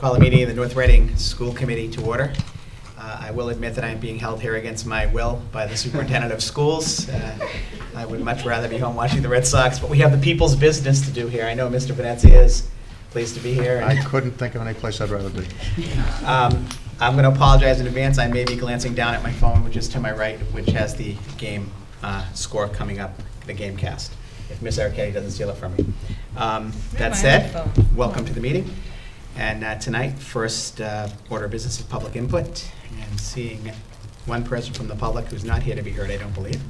Call the meeting of the North Reading School Committee to order. I will admit that I am being held here against my will by the superintendent of schools. I would much rather be home watching the Red Sox, but we have the people's business to do here. I know Mr. Venezia is pleased to be here. I couldn't think of any place I'd rather be. I'm going to apologize in advance. I may be glancing down at my phone, which is to my right, which has the game score coming up, the game cast, if Miss Arcady doesn't steal it from me. That said, welcome to the meeting. And tonight, first order of business is public input. And seeing one person from the public who's not here to be heard, I don't believe.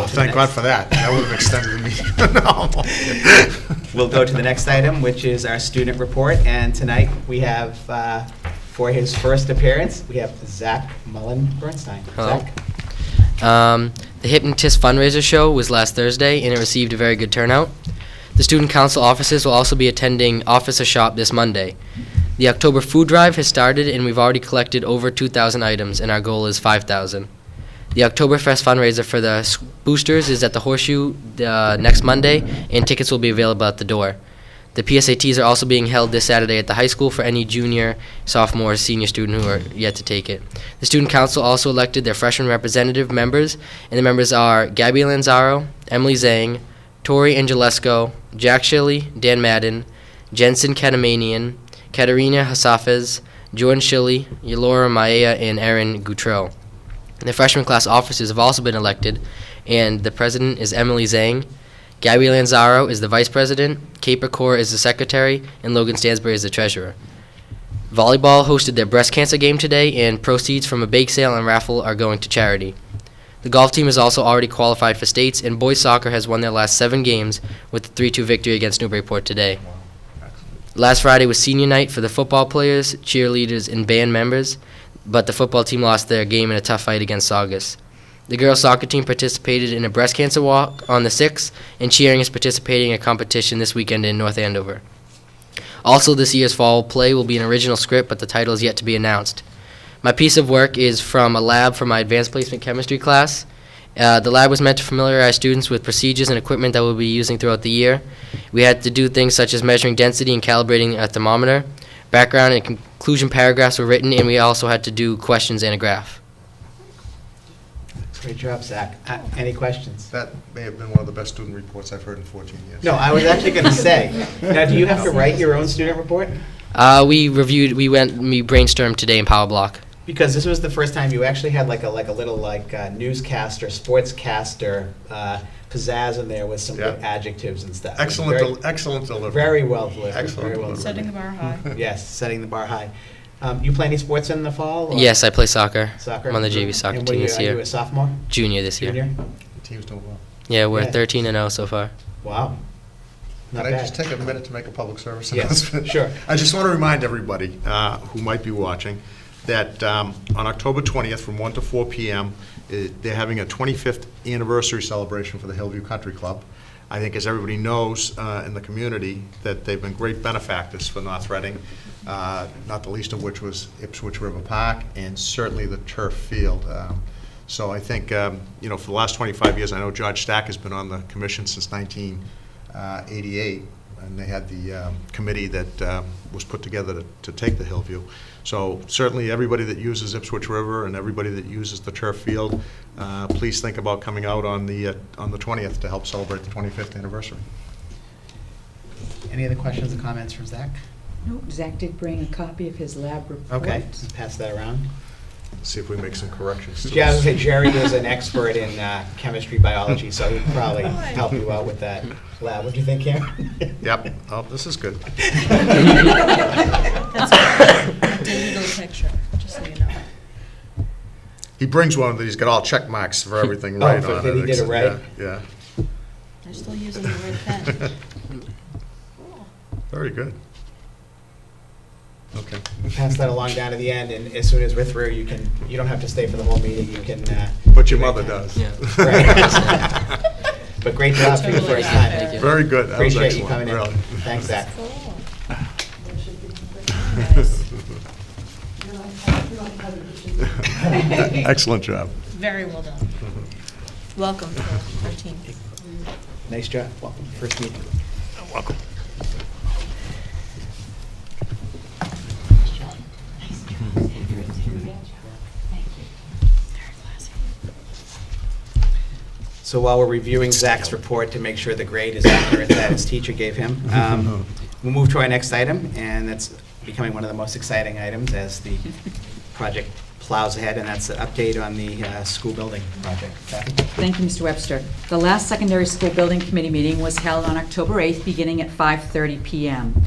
Thank God for that. That would have extended the meeting. We'll go to the next item, which is our student report. And tonight, we have, for his first appearance, we have Zach Mullen-Bernstein. Hello. Zach? The Hypnotist fundraiser show was last Thursday, and it received a very good turnout. The student council offices will also be attending Officer Shop this Monday. The October food drive has started, and we've already collected over 2,000 items, and our goal is 5,000. The Oktoberfest fundraiser for the boosters is at the Horseshoe next Monday, and tickets will be available at the door. The PSATs are also being held this Saturday at the high school for any junior, sophomore, senior student who are yet to take it. The student council also elected their freshman representative members, and the members are Gabby Lanzaro, Emily Zhang, Tori Angelesco, Jack Shilley, Dan Madden, Jensen Katamanian, Katerina Hasafez, Jordan Shilley, Yolora Maea, and Aaron Goutreau. The freshman class officers have also been elected, and the president is Emily Zhang. Gabby Lanzaro is the vice president, Kate Percore is the secretary, and Logan Stansbury is the treasurer. Volleyball hosted their breast cancer game today, and proceeds from a bake sale and raffle are going to charity. The golf team has also already qualified for states, and boys soccer has won their last 7 games with a 3-2 victory against Newburyport today. Last Friday was senior night for the football players, cheerleaders, and band members, but the football team lost their game in a tough fight against Saugus. The girls soccer team participated in a breast cancer walk on the 6th, and cheering is participating in a competition this weekend in North Andover. Also, this year's fall play will be an original script, but the title is yet to be announced. My piece of work is from a lab for my advanced placement chemistry class. The lab was meant to familiarize students with procedures and equipment that we'll be using throughout the year. We had to do things such as measuring density and calibrating a thermometer. Background and conclusion paragraphs were written, and we also had to do questions and a graph. Great job, Zach. Any questions? That may have been one of the best student reports I've heard in 14 years. No, I was actually going to say. Now, do you have to write your own student report? We brainstormed today in Power Block. Because this was the first time you actually had like a little newscaster, sportscaster pizzazz in there with some good adjectives and stuff. Excellent delivery. Very well delivered. Excellent very well delivery. Setting the bar high. Yes, setting the bar high. You play any sports in the fall? Or? Yes, I play soccer. Soccer? I'm on the JV soccer team this year. Are you a sophomore? Junior this Junior? year. The team's doing well. Yeah, we're Yeah. 13-0 so far. Wow. Not Can I bad. just take a minute to make a public service Yes, announcement? sure. I just want to remind everybody who might be watching that on October 20th from 1 to 4 p.m., they're having a 25th anniversary celebration for the Hillview Country Club. I think, as everybody knows in the community, that they've been great benefactors for North Reading, not the least of which was Ipswich River Park and certainly the turf field. So I think, for the last 25 years, I know George Stack has been on the commission since 1988, and they had the committee that was put together to take the Hillview. So certainly everybody that uses Ipswich River and everybody that uses the turf field, please think about coming out on the 20th to help celebrate the 25th anniversary. Any other questions or comments from Zach? No, Zach did bring a copy of his lab report. Okay, pass that around. See if we make some corrections. to Yeah, I was this. going to say, Jerry is an expert in chemistry, biology, so he can probably help you out with that lab. What do you think, Karen? Yep. Oh, this is good. That's a digital picture, just so you know. He brings one that he's got all check marks for everything right on it. that he did it right? Yeah. They're still using the red pen. Very good. Okay. Pass that along down to the end, and as soon as we're through, you don't have to stay for the whole meeting. You can. But your mother does. Yeah. Right. But great job for your first time. Thank you. Very good. That was Appreciate you excellent, coming in. really. Thanks, Zach. Cool. Nice. Excellent job. Very well done. Welcome to our team. Nice job. Welcome. First meeting. Welcome. So while we're reviewing Zach's report to make sure the grade is accurate that his teacher gave him, we'll move to our next item, and that's becoming one of the most exciting items as the project plows ahead, and that's an update on the school building project. Kathy? Thank you, Mr. Webster. The last secondary school building committee meeting was held on October 8th, beginning at 5:30 p.m.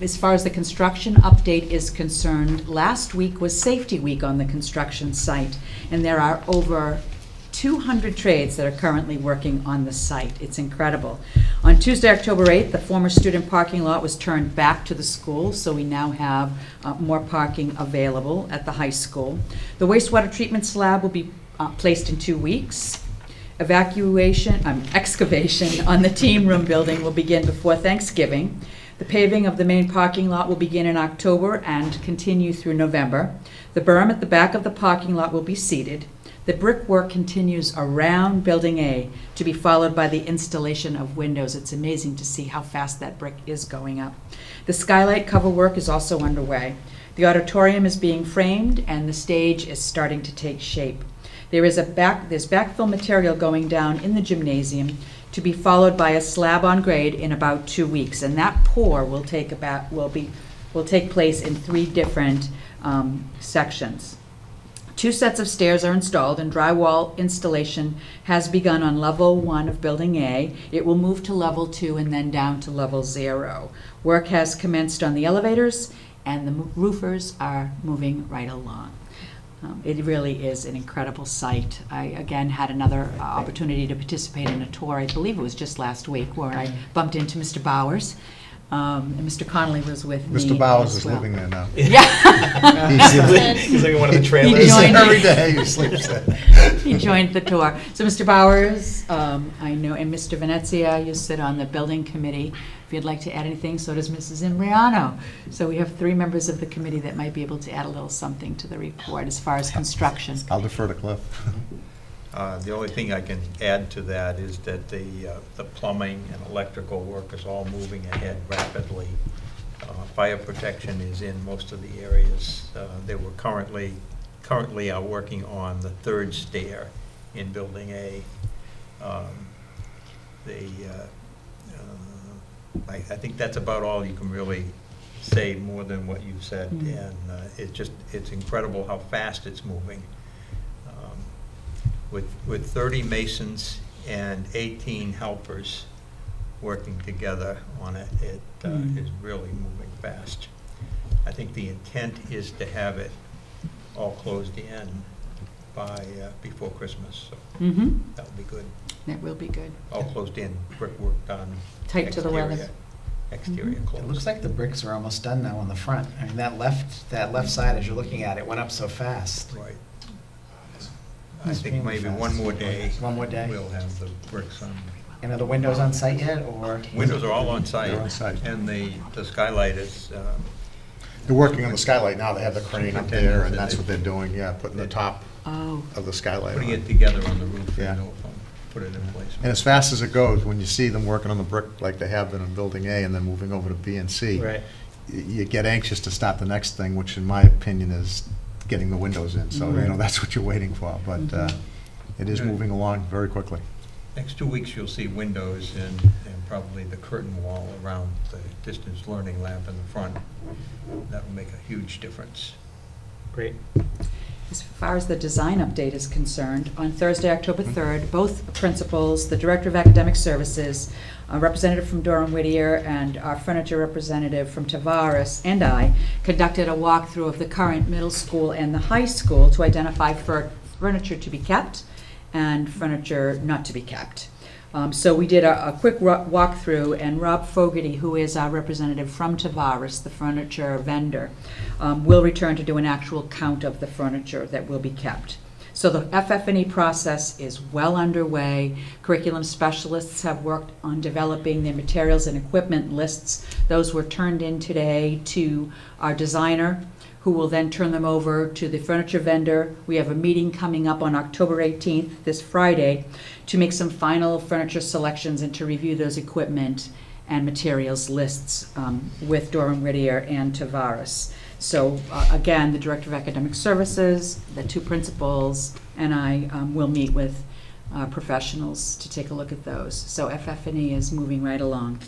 As far as the construction update is concerned, last week was safety week on the construction site, and there are over 200 trades that are currently working on the site. It's incredible. On Tuesday, October 8th, the former student parking lot was turned back to the school, so we now have more parking available at the high school. The wastewater treatment slab will be placed in 2 weeks. Excavation on the team room building will begin before Thanksgiving. The paving of the main parking lot will begin in October and continue through November. The berm at the back of the parking lot will be seeded. The brickwork continues around Building A, to be followed by the installation of windows. It's amazing to see how fast that brick is going up. The skylight cover work is also underway. The auditorium is being framed, and the stage is starting to take shape. There's backfill material going down in the gymnasium, to be followed by a slab on grade in about 2 weeks, and that pour will take place in 3 different sections. 2 sets of stairs are installed, and drywall installation has begun on level 1 of Building A. It will move to level 2 and then down to level 0. Work has commenced on the elevators, and the roofers are moving right along. It really is an incredible site. I, again, had another opportunity to participate in a tour, I believe it was just last week, where I bumped into Mr. Bowers. And Mr. Connolly was with me. Mr. Bowers as is well. living there now. Yeah. He's like in one of the He trailers. joined- Every day he sleeps there. He joined the tour. So Mr. Bowers, I know, and Mr. Venezia, you sit on the building committee. If you'd like to add anything, so does Mrs. Imbriano. So we have 3 members of the committee that might be able to add a little something to the report as far as construction. I'll defer to Cliff. The only thing I can add to that is that the plumbing and electrical work is all moving ahead rapidly. Fire protection is in most of the areas. They were currently are working on the 3rd stair in Building A. I think that's about all you can really say more than what you've said, and it's incredible how fast it's moving. With 30 masons and 18 helpers working together on it, it is really moving fast. I think the intent is to have it all closed in by before Christmas, so that would be good. That will be good. All closed in, brickwork done. Tight to the weather. Exterior closed. It looks like the bricks are almost done now on the front. I mean, that left side, as you're looking at it, went up so fast. Right. I think maybe one more day. One more day. We'll have the bricks on. And are the windows on site yet, or? Windows are all on site. They're on site. And the skylight is, They're working on the skylight now. They have the crane up there, and that's what they're doing, yeah, putting the top Oh, of the skylight putting on. it together on the roof Yeah. and put it in place. And as fast as it goes, when you see them working on the brick like they have been in Building A and then moving over to B and C, Right. you get anxious to start the next thing, which in my opinion is getting the windows in. So, you know, that's what you're waiting for. But it is moving along very quickly. Next 2 weeks, you'll see windows and probably the curtain wall around the distance learning lab in the front. That will make a huge difference. Great. as far as the design update is concerned, on Thursday, October 3rd, both principals, the Director of Academic Services, a representative from Durham Whittier, and our furniture representative from Tavares, and I, conducted a walkthrough of the current middle school and the high school to identify furniture to be kept and furniture not to be kept. So we did a quick walkthrough, and Rob Fogarty, who is our representative from Tavares, the furniture vendor, will return to do an actual count of the furniture that will be kept. So the FF&E process is well underway. Curriculum specialists have worked on developing their materials and equipment lists. Those were turned in today to our designer, who will then turn them over to the furniture vendor. We have a meeting coming up on October 18th, this Friday, to make some final furniture selections and to review those equipment and materials lists with Durham Whittier and Tavares. So again, the Director of Academic Services, the two principals, and I will meet with professionals to take a look at those. So FF&E is moving right along.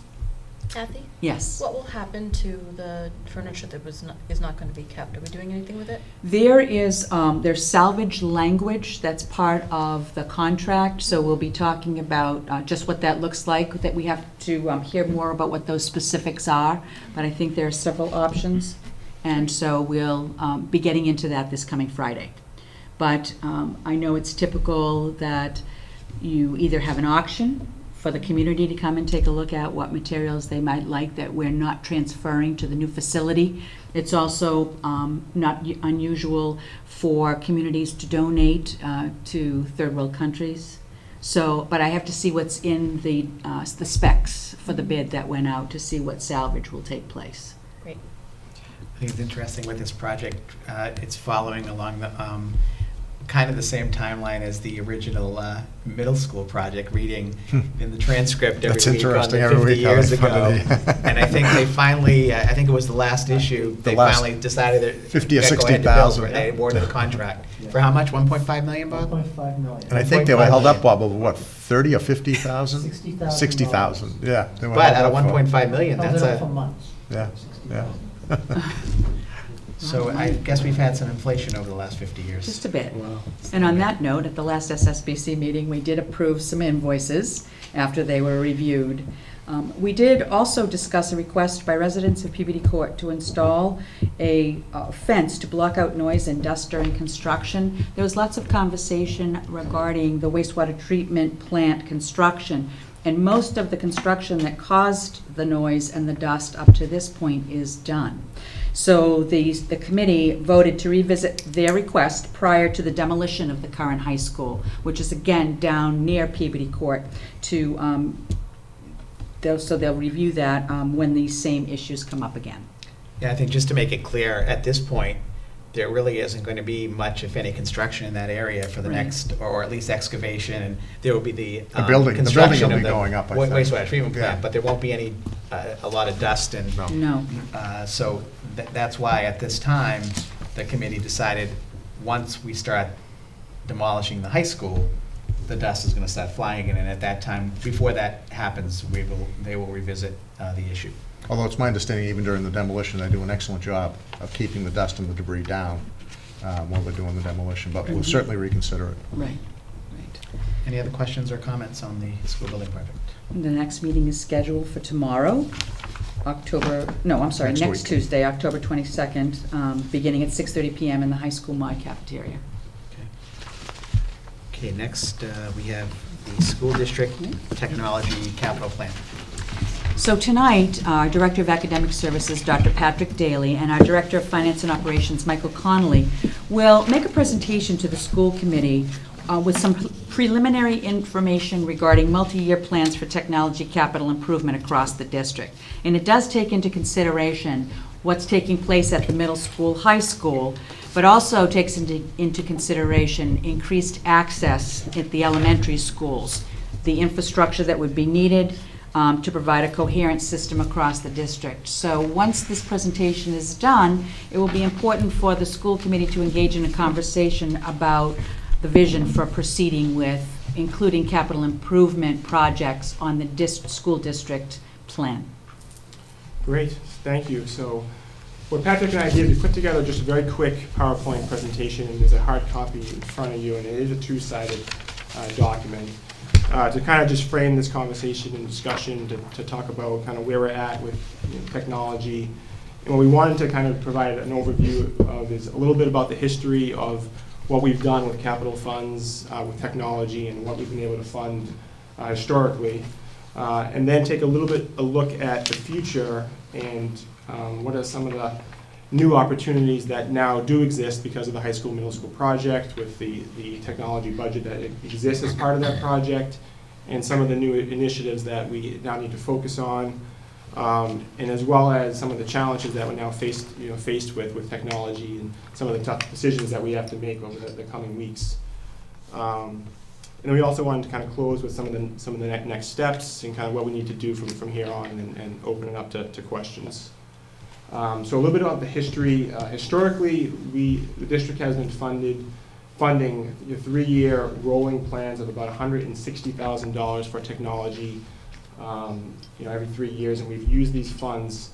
Kathy, Yes. what will happen to the furniture that is not going to be kept? Are we doing anything with it? There's salvage language that's part of the contract, so we'll be talking about just what that looks like, that we have to hear more about what those specifics are, but I think there are several options, and so we'll be getting into that this coming Friday. But I know it's typical that you either have an auction for the community to come and take a look at what materials they might like that we're not transferring to the new facility. It's also not unusual for communities to donate to third world countries. So, but I have to see what's in the specs for the bid that went out to see what salvage will take place. Great. I think it's interesting with this project, it's following along the, kind of the same timeline as the original middle school project, reading in the transcript every That's week on interesting, the every 50 week years on ago. the front of the- And I think they finally, I think it was the last issue, they last finally decided that 50 or they'd go ahead to build 60,000. for it. They awarded the contract. For how much, 1.5 million, Bob? 1.5 million. And I think they were 1.5 held up, million. Bob, over what, 30 or 50,000? $60,000. 60,000, yeah. they were But held out of up for- 1.5 million, Held that's it up for a, months. Yeah, yeah. so I guess we've had some inflation over the last 50 years. Just a bit. And on that note, at the last SSBC meeting, we did approve some invoices after they were reviewed. We did also discuss a request by residents of PBD Court to install a fence to block out noise and dust during construction. There was lots of conversation regarding the wastewater treatment plant construction, and most of the construction that caused the noise and the dust up to this point is done. So the committee voted to revisit their request prior to the demolition of the current high school, which is again down near Peabody Court, to so they'll review that when these same issues come up again. Yeah, I think just to make it clear, at this point, there really isn't going to be much, if any, construction in that area for the Right. next, or at least excavation, and there will be the building construction will of be the going up, I wa- think. wastewater treatment Yeah. plant, but there won't be any, a lot of dust and, No. No. so that's why at this time, the committee decided, once we start demolishing the high school, the dust is going to start flying in, and at that time, before that happens, they will revisit the issue. Although it's my understanding, even during the demolition, they do an excellent job of keeping the dust and the debris down while they're doing the demolition, but we'll certainly reconsider it. Right, right. Any other questions or comments on the school building project? The next meeting is scheduled for tomorrow, Next next week. Tuesday, October 22nd, beginning at 6:30 PM in the high school mod cafeteria. Okay, next, we have the school district technology capital plan. So tonight, our Director of Academic Services, Dr. Patrick Daly, and our Director of Finance and Operations, Michael Connolly, will make a presentation to the school committee with some preliminary information regarding multi-year plans for technology capital improvement across the district. And it does take into consideration what's taking place at the middle school, high school, but also takes into consideration increased access at the elementary schools, the infrastructure that would be needed to provide a coherent system across the district. So once this presentation is done, it will be important for the school committee to engage in a conversation about the vision for proceeding with including capital improvement projects on the school district plan. Great, thank you. So what Patrick and I did, we put together just a very quick PowerPoint presentation, and there's a hard copy in front of you, and it is a two-sided document. To kind of just frame this conversation and discussion, to talk about kind of where we're at with technology. And what we wanted to kind of provide an overview of is a little bit about the history of what we've done with capital funds, with technology, and what we've been able to fund historically. And then take a look at the future and what are some of the new opportunities that now do exist because of the high school, middle school project, with the technology budget that exists as part of that project, and some of the new initiatives that we now need to focus on, and as well as some of the challenges that we're now faced with technology, and some of the tough decisions that we have to make over the coming weeks. And then we also wanted to kind of close with some of the next steps and kind of what we need to do from here on, and open it up to questions. So a little bit about the history. Historically, the district has been funded funding 3-year rolling plans of about $160,000 for technology, every 3 years, and we've used these funds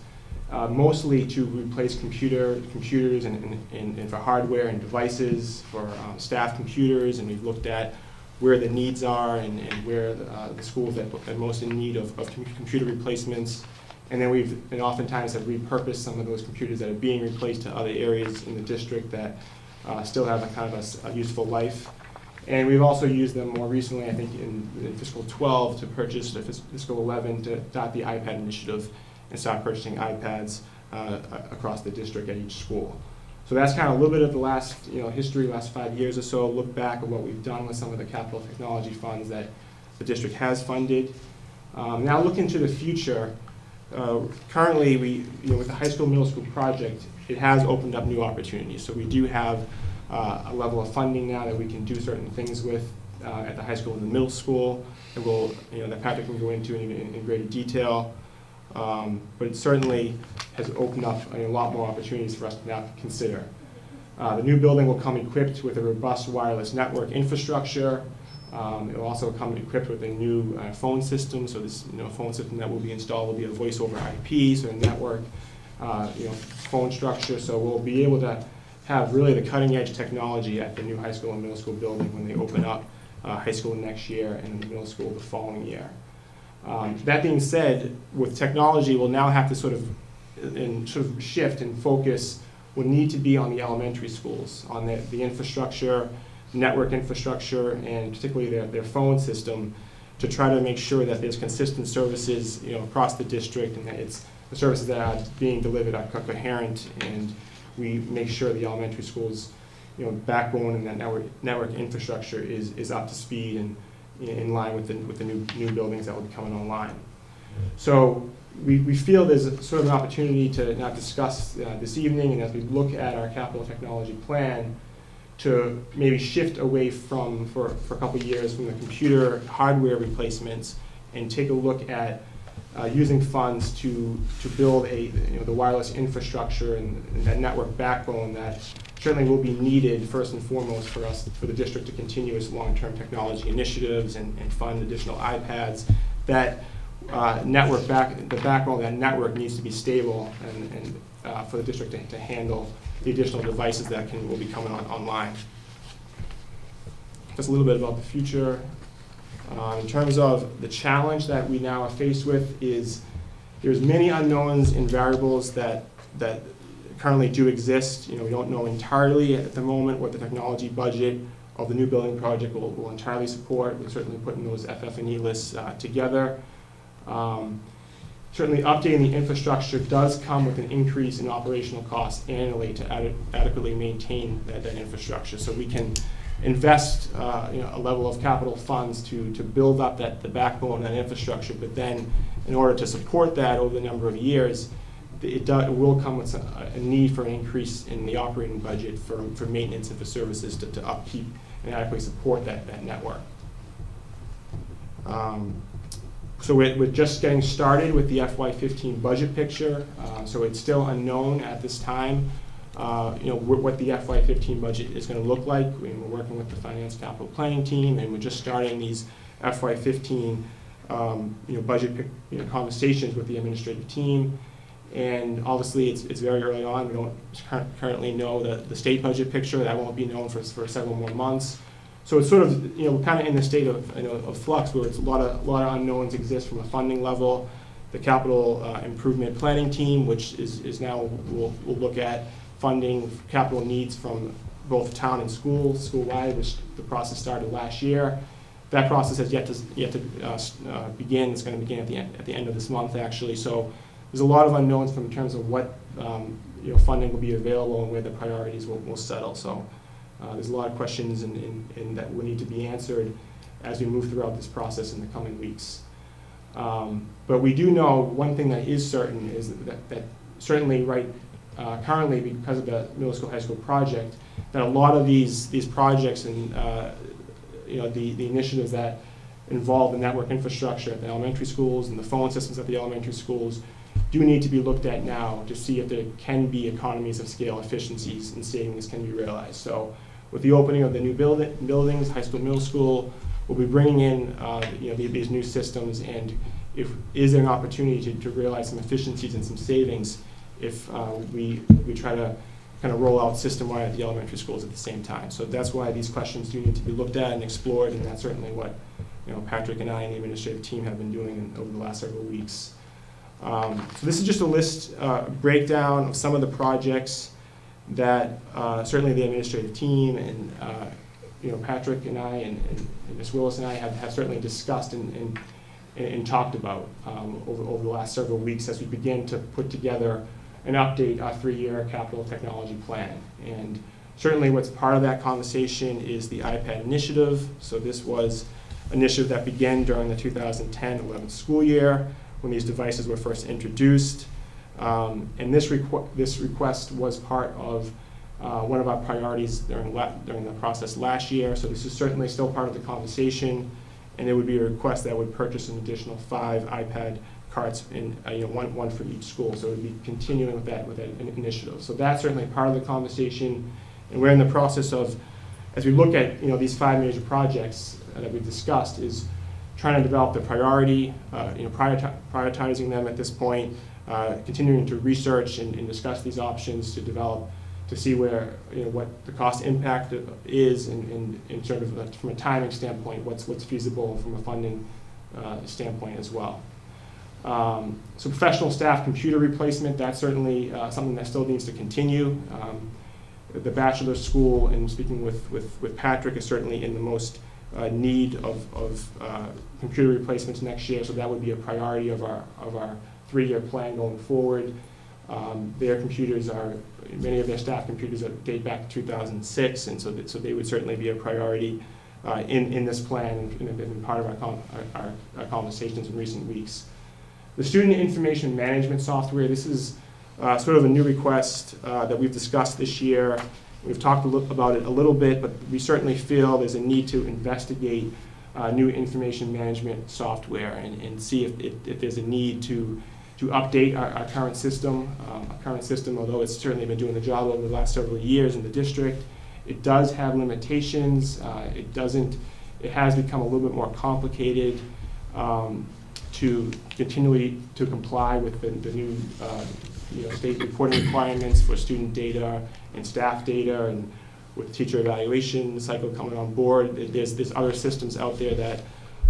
mostly to replace computers and for hardware and devices, for staff computers, and we've looked at where the needs are and where the schools that are most in need of computer replacements. And then and oftentimes have repurposed some of those computers that are being replaced to other areas in the district that still have a kind of a useful life. And we've also used them more recently, I think, in fiscal 12 to purchase, fiscal 11 to start the iPad initiative and start purchasing iPads across the district at each school. So that's kind of a little bit of the last, history, last 5 years or so, look back at what we've done with some of the capital technology funds that the district has funded. Now looking to the future, currently with the high school, middle school project, it has opened up new opportunities. So we do have a level of funding now that we can do certain things with at the high school and the middle school, and that Patrick can go into in greater detail. But it certainly has opened up a lot more opportunities for us to now consider. The new building will come equipped with a robust wireless network infrastructure. It will also come equipped with a new phone system. So this phone system that will be installed will be a voice over IP, so a network phone structure. So we'll be able to have really the cutting edge technology at the new high school and middle school building when they open up high school next year and middle school the following year. That being said, with technology, we'll now have to sort of shift and focus will need to be on the elementary schools, on the infrastructure, network infrastructure, and particularly their phone system, to try to make sure that there's consistent services across the district, and that it's the services that are being delivered are coherent, and we make sure the elementary schools backbone and that network infrastructure is up to speed and in line with the new buildings that will be coming online. So we feel there's sort of an opportunity to now discuss this evening, and as we look at our capital technology plan, to maybe shift away for a couple of years from the computer hardware replacements and take a look at using funds to build the wireless infrastructure and that network backbone that certainly will be needed first and foremost for the district to continue its long-term technology initiatives and fund additional iPads. That the backbone of that network needs to be stable and for the district to handle the additional devices that will be coming online. Just a little bit about the future. In terms of the challenge that we now are faced with there's many unknowns and variables that currently do exist. We don't know entirely at the moment what the technology budget of the new building project will entirely support. We're certainly putting those FF&E lists together. Certainly updating the infrastructure does come with an increase in operational costs annually to adequately maintain that infrastructure. So we can invest a level of capital funds to build up the backbone of that infrastructure, but then in order to support that over the number of years, it will come with a need for an increase in the operating budget for maintenance and for services to upkeep and adequately support that network. So we're just getting started with the FY15 budget picture, so it's still unknown at this time what the FY15 budget is going to look like. We're working with the Finance Capital Planning team, and we're just starting these FY15 budget conversations with the administrative team. And obviously, it's very early on. We don't currently know the state budget picture. That won't be known for several more months. So it's sort of kind of in the state of flux, where it's a lot of unknowns exist from a funding level. The capital improvement planning team, which is now will look at funding capital needs from both town and school-wide, which the process started last year. That process has yet to begin. It's going to begin at the end of this month, actually. So there's a lot of unknowns in terms of what funding will be available and where the priorities will settle. So there's a lot of questions and that will need to be answered as we move throughout this process in the coming weeks. But we do know one thing that is certain is that certainly currently, because of the middle school high school project, that a lot of these projects and the initiatives that involve the network infrastructure at the elementary schools and the phone systems at the elementary schools do need to be looked at now to see if there can be economies of scale, efficiencies, and savings can be realized. So with the opening of the new buildings, high school, middle school, we'll be bringing in these new systems, and is there an opportunity to realize some efficiencies and some savings if we try to kind of roll out system-wide at the elementary schools at the same time. So that's why these questions do need to be looked at and explored, and that's certainly what Patrick and I and the administrative team have been doing over the last several weeks. So this is just a list, breakdown of some of the projects that certainly the administrative team and Patrick and I and Ms. Willis and I have certainly discussed and talked about over the last several weeks as we begin to put together and update our 3-year capital technology plan. And certainly what's part of that conversation is the iPad initiative. So this was an initiative that began during the 2010-11 school year when these devices were first introduced. And this request was part of one of our priorities during the process last year. So this is certainly still part of the conversation, and there would be a request that would purchase an additional 5 iPad carts, in one for each school. So it would be continuing with that initiative. So that's certainly part of the conversation, and we're in the process of, as we look at these 5 major projects that we've discussed, is trying to develop the priority, prioritizing them at this point, continuing to research and discuss these options to see where what the cost impact is, and sort of from a timing standpoint, what's feasible from a funding standpoint as well. So professional staff computer replacement, that's certainly something that still needs to continue. The bachelor's school, and speaking with Patrick, is certainly in the most need of computer replacements next year, so that would be a priority of our 3-year plan going forward. Their computers many of their staff computers date back to 2006, and so they would certainly be a priority in this plan and have been part of our conversations in recent weeks. The student information management software, this is sort of a new request that we've discussed this year. We've talked about it a little bit, but we certainly feel there's a need to investigate new information management software and see if there's a need to update our current system. Although it's certainly been doing the job over the last several years in the district, it does have limitations. It has become a little bit more complicated to continually to comply with the new state reporting requirements for student data and staff data, and with teacher evaluation cycle coming on board. There's other systems out there that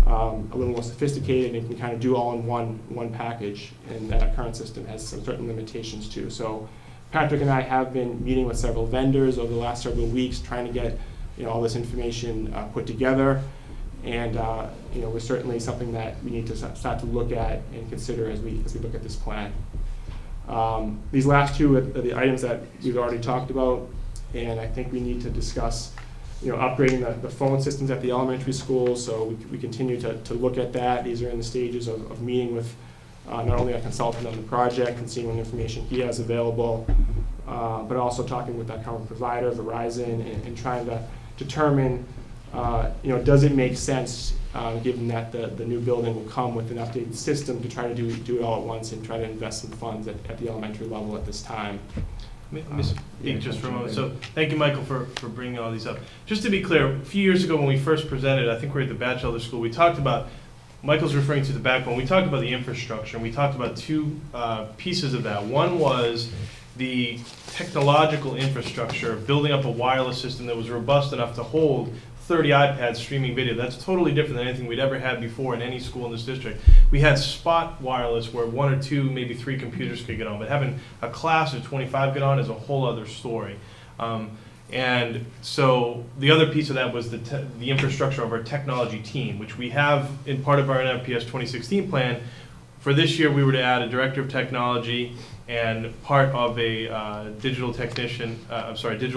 a little more sophisticated and can kind of do all in one package, and that our current system has some certain limitations too. So Patrick and I have been meeting with several vendors over the last several weeks, trying to get all this information put together, and was certainly something that we need to start to look at and consider as we look at this plan. These last two are the items that we've already talked about, and I think we need to discuss upgrading the phone systems at the elementary schools. So we continue to look at that. These are in the stages of meeting with not only a consultant on the project and seeing what information he has available, but also talking with our current provider, Verizon, and trying to determine, does it make sense, given that the new building will come with an updated system, to try to do it all at once and try to invest some funds at the elementary level at this time. Speak just for a moment. So thank you, Michael, for bringing all these up. Just to be clear, a few years ago when we first presented, I think we were at the Batchelor School, we talked about, Michael's referring to the backbone, we talked about the infrastructure, and we talked about 2 pieces of that. One was the technological infrastructure, building up a wireless system that was robust enough to hold 30 iPads streaming video. That's totally different than anything we'd ever had before in any school in this district. We had spot wireless where 1 or 2, maybe 3 computers could get on, but having a class of 25 get on is a whole other story. And so the other piece of that was the infrastructure of our technology team, which we have in part of our NFPS 2016 plan. For this year, we were to add a director of technology and part of a digital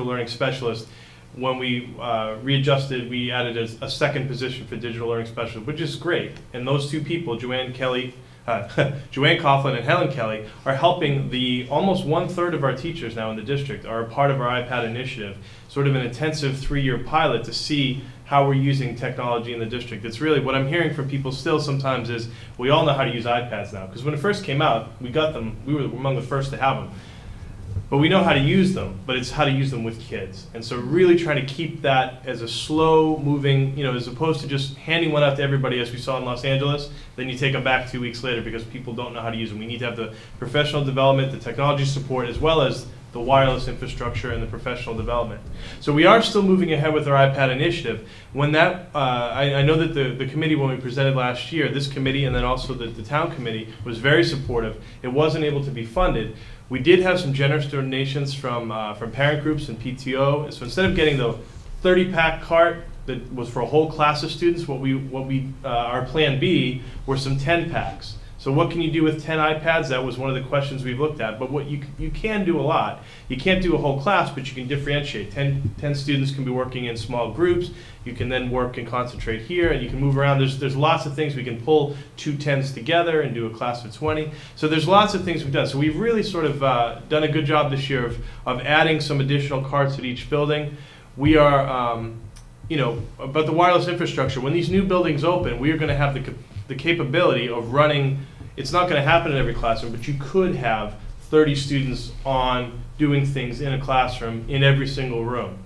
learning specialist. When we readjusted, we added a second position for digital learning specialist, which is great. And those 2 people, Joanne Coughlin and Helen Kelly, are helping the almost 1/3 of our teachers now in the district are a part of our iPad initiative, sort of an intensive 3-year pilot to see how we're using technology in the district. It's really what I'm hearing from people still sometimes is we all know how to use iPads now, because when it first came out, we got them, we were among the first to have them. but we know how to use them, but it's how to use them with kids. And so really trying to keep that as a slow moving, as opposed to just handing one out to everybody as we saw in Los Angeles, then you take them back 2 weeks later because people don't know how to use them. We need to have the professional development, the technology support, as well as the wireless infrastructure and the professional development. So we are still moving ahead with our iPad initiative. When that, I know that the committee, when we presented last year, this committee and then also the town committee was very supportive. It wasn't able to be funded. We did have some generous donations from parent groups and PTO. So instead of getting the 30-pack cart that was for a whole class of students, our plan B were some 10-packs. So what can you do with 10 iPads? That was one of the questions we've looked at. But what you can do a lot. You can't do a whole class, but you can differentiate. 10 students can be working in small groups. You can then work and concentrate here, and you can move around. There's lots of things. We can pull 2 10s together and do a class of 20. So there's lots of things we've done. So we've really sort of done a good job this year of adding some additional carts at each building. We are, about the wireless infrastructure. When these new buildings open, we are going to have the capability of running. It's not going to happen in every classroom, but you could have 30 students on doing things in a classroom in every single room.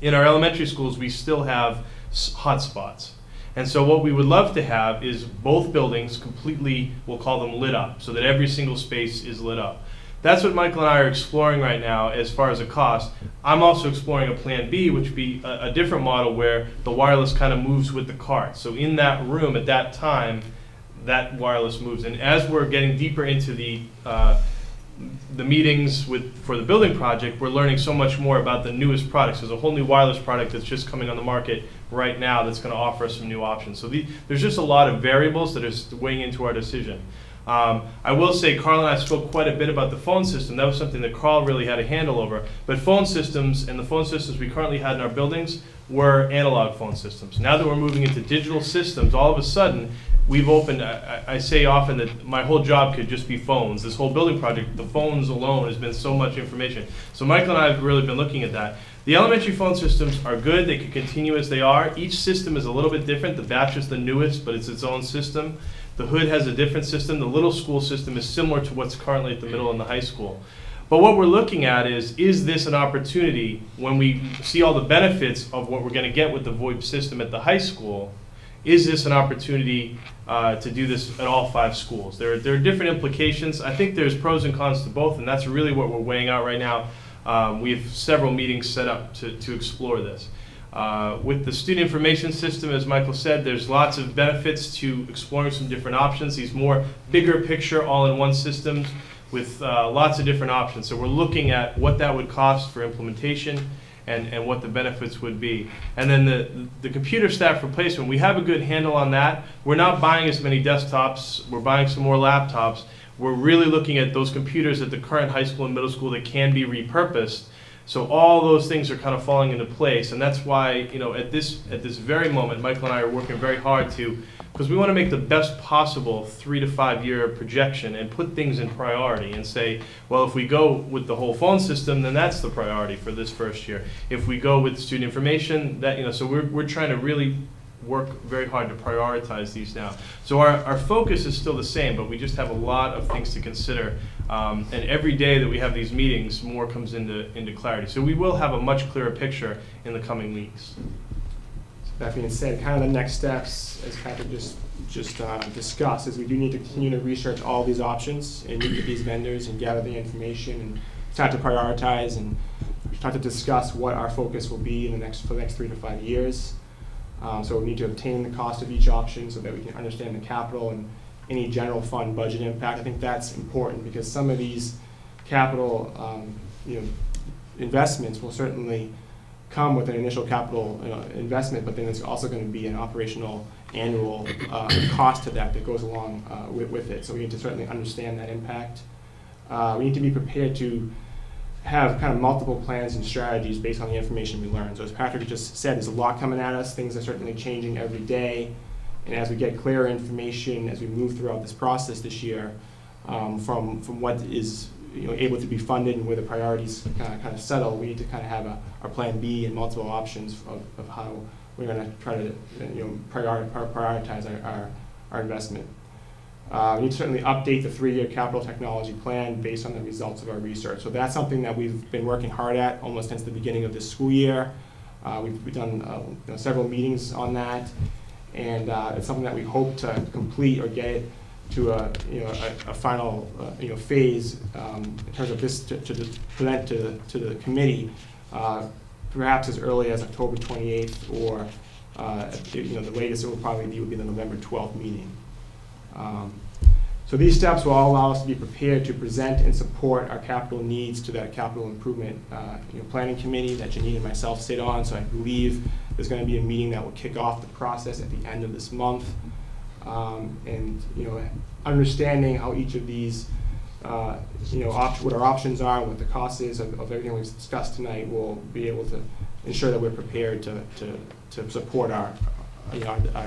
In our elementary schools, we still have hotspots. And so what we would love to have is both buildings completely, we'll call them lit up, so that every single space is lit up. That's what Michael and I are exploring right now as far as a cost. I'm also exploring a plan B, which would be a different model where the wireless kind of moves with the cart. So in that room at that time, that wireless moves. And as we're getting deeper into the meetings for the building project, we're learning so much more about the newest products. There's a whole new wireless product that's just coming on the market right now that's going to offer us some new options. So there's just a lot of variables that are weighing into our decision. I will say Carl and I spoke quite a bit about the phone system. That was something that Carl really had a handle over. But phone systems and the phone systems we currently had in our buildings were analog phone systems. Now that we're moving into digital systems, all of a sudden, we've opened, I say often that my whole job could just be phones. This whole building project, the phones alone has been so much information. So Michael and I have really been looking at that. The elementary phone systems are good. They can continue as they are. Each system is a little bit different. The batch is the newest, but it's its own system. The hood has a different system. The little school system is similar to what's currently at the middle and the high school. But what we're looking at is this an opportunity when we see all the benefits of what we're going to get with the VoIP system at the high school? Is this an opportunity to do this at all 5 schools? There are different implications. I think there's pros and cons to both, and that's really what we're weighing out right now. We have several meetings set up to explore this. With the student information system, as Michael said, there's lots of benefits to exploring some different options, these more bigger picture all-in-one systems with lots of different options. So we're looking at what that would cost for implementation and what the benefits would be. And then the computer staff replacement, we have a good handle on that. We're not buying as many desktops, we're buying some more laptops. We're really looking at those computers at the current high school and middle school that can be repurposed. So all those things are kind of falling into place, and that's why, at this very moment, Michael and I are working very hard because we want to make the best possible 3 to 5 year projection and put things in priority and say, well, if we go with the whole phone system, then that's the priority for this first year. If we go with student information, so we're trying to really work very hard to prioritize these now. So our focus is still the same, but we just have a lot of things to consider. And every day that we have these meetings, more comes into clarity. So we will have a much clearer picture in the coming weeks. That being said, kind of the next steps, as Patrick just discussed, is we do need to continue to research all these options and meet with these vendors and gather the information and start to prioritize and start to discuss what our focus will be for the next 3 to 5 years. So we need to obtain the cost of each option so that we can understand the capital and any general fund budget impact. I think that's important because some of these capital investments will certainly come with an initial capital investment, but then it's also going to be an operational annual cost to that goes along with it. So we need to certainly understand that impact. We need to be prepared to have kind of multiple plans and strategies based on the information we learn. So as Patrick just said, there's a lot coming at us. Things are certainly changing every day. And as we get clearer information, as we move throughout this process this year, from what is able to be funded and where the priorities kind of settle, we need to kind of have our plan B and multiple options of how we're going to try to prioritize our investment. We need to certainly update the 3-year capital technology plan based on the results of our research. So that's something that we've been working hard at almost since the beginning of this school year. We've done several meetings on that, and it's something that we hope to complete or get it to a final phase in terms of this to present to the committee, perhaps as early as October 28th, or the latest it will probably be would be the November 12th meeting. So these steps will all allow us to be prepared to present and support our capital needs to that capital improvement planning committee that Janine and myself sit on. So I believe there's going to be a meeting that will kick off the process at the end of this month. And understanding how each of these what our options are and what the cost is of everything we've discussed tonight, will be able to ensure that we're prepared to support our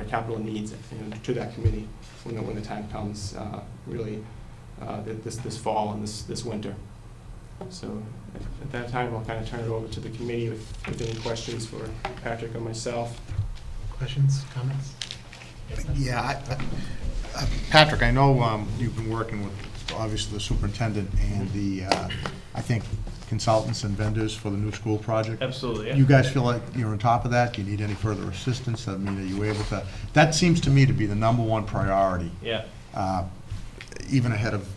capital needs to that committee when the time comes, really this fall and this winter. So at that time, I'll kind of turn it over to the committee with any questions for Patrick or myself. Questions, comments? Yeah, Patrick, I know you've been working with, obviously, the superintendent and the, I think, consultants and vendors for the new school project. Absolutely, yeah. You guys feel like you're on top of that? Do you need any further assistance? I mean, are you able to? That seems to me to be the #1 priority. Yeah. Even ahead of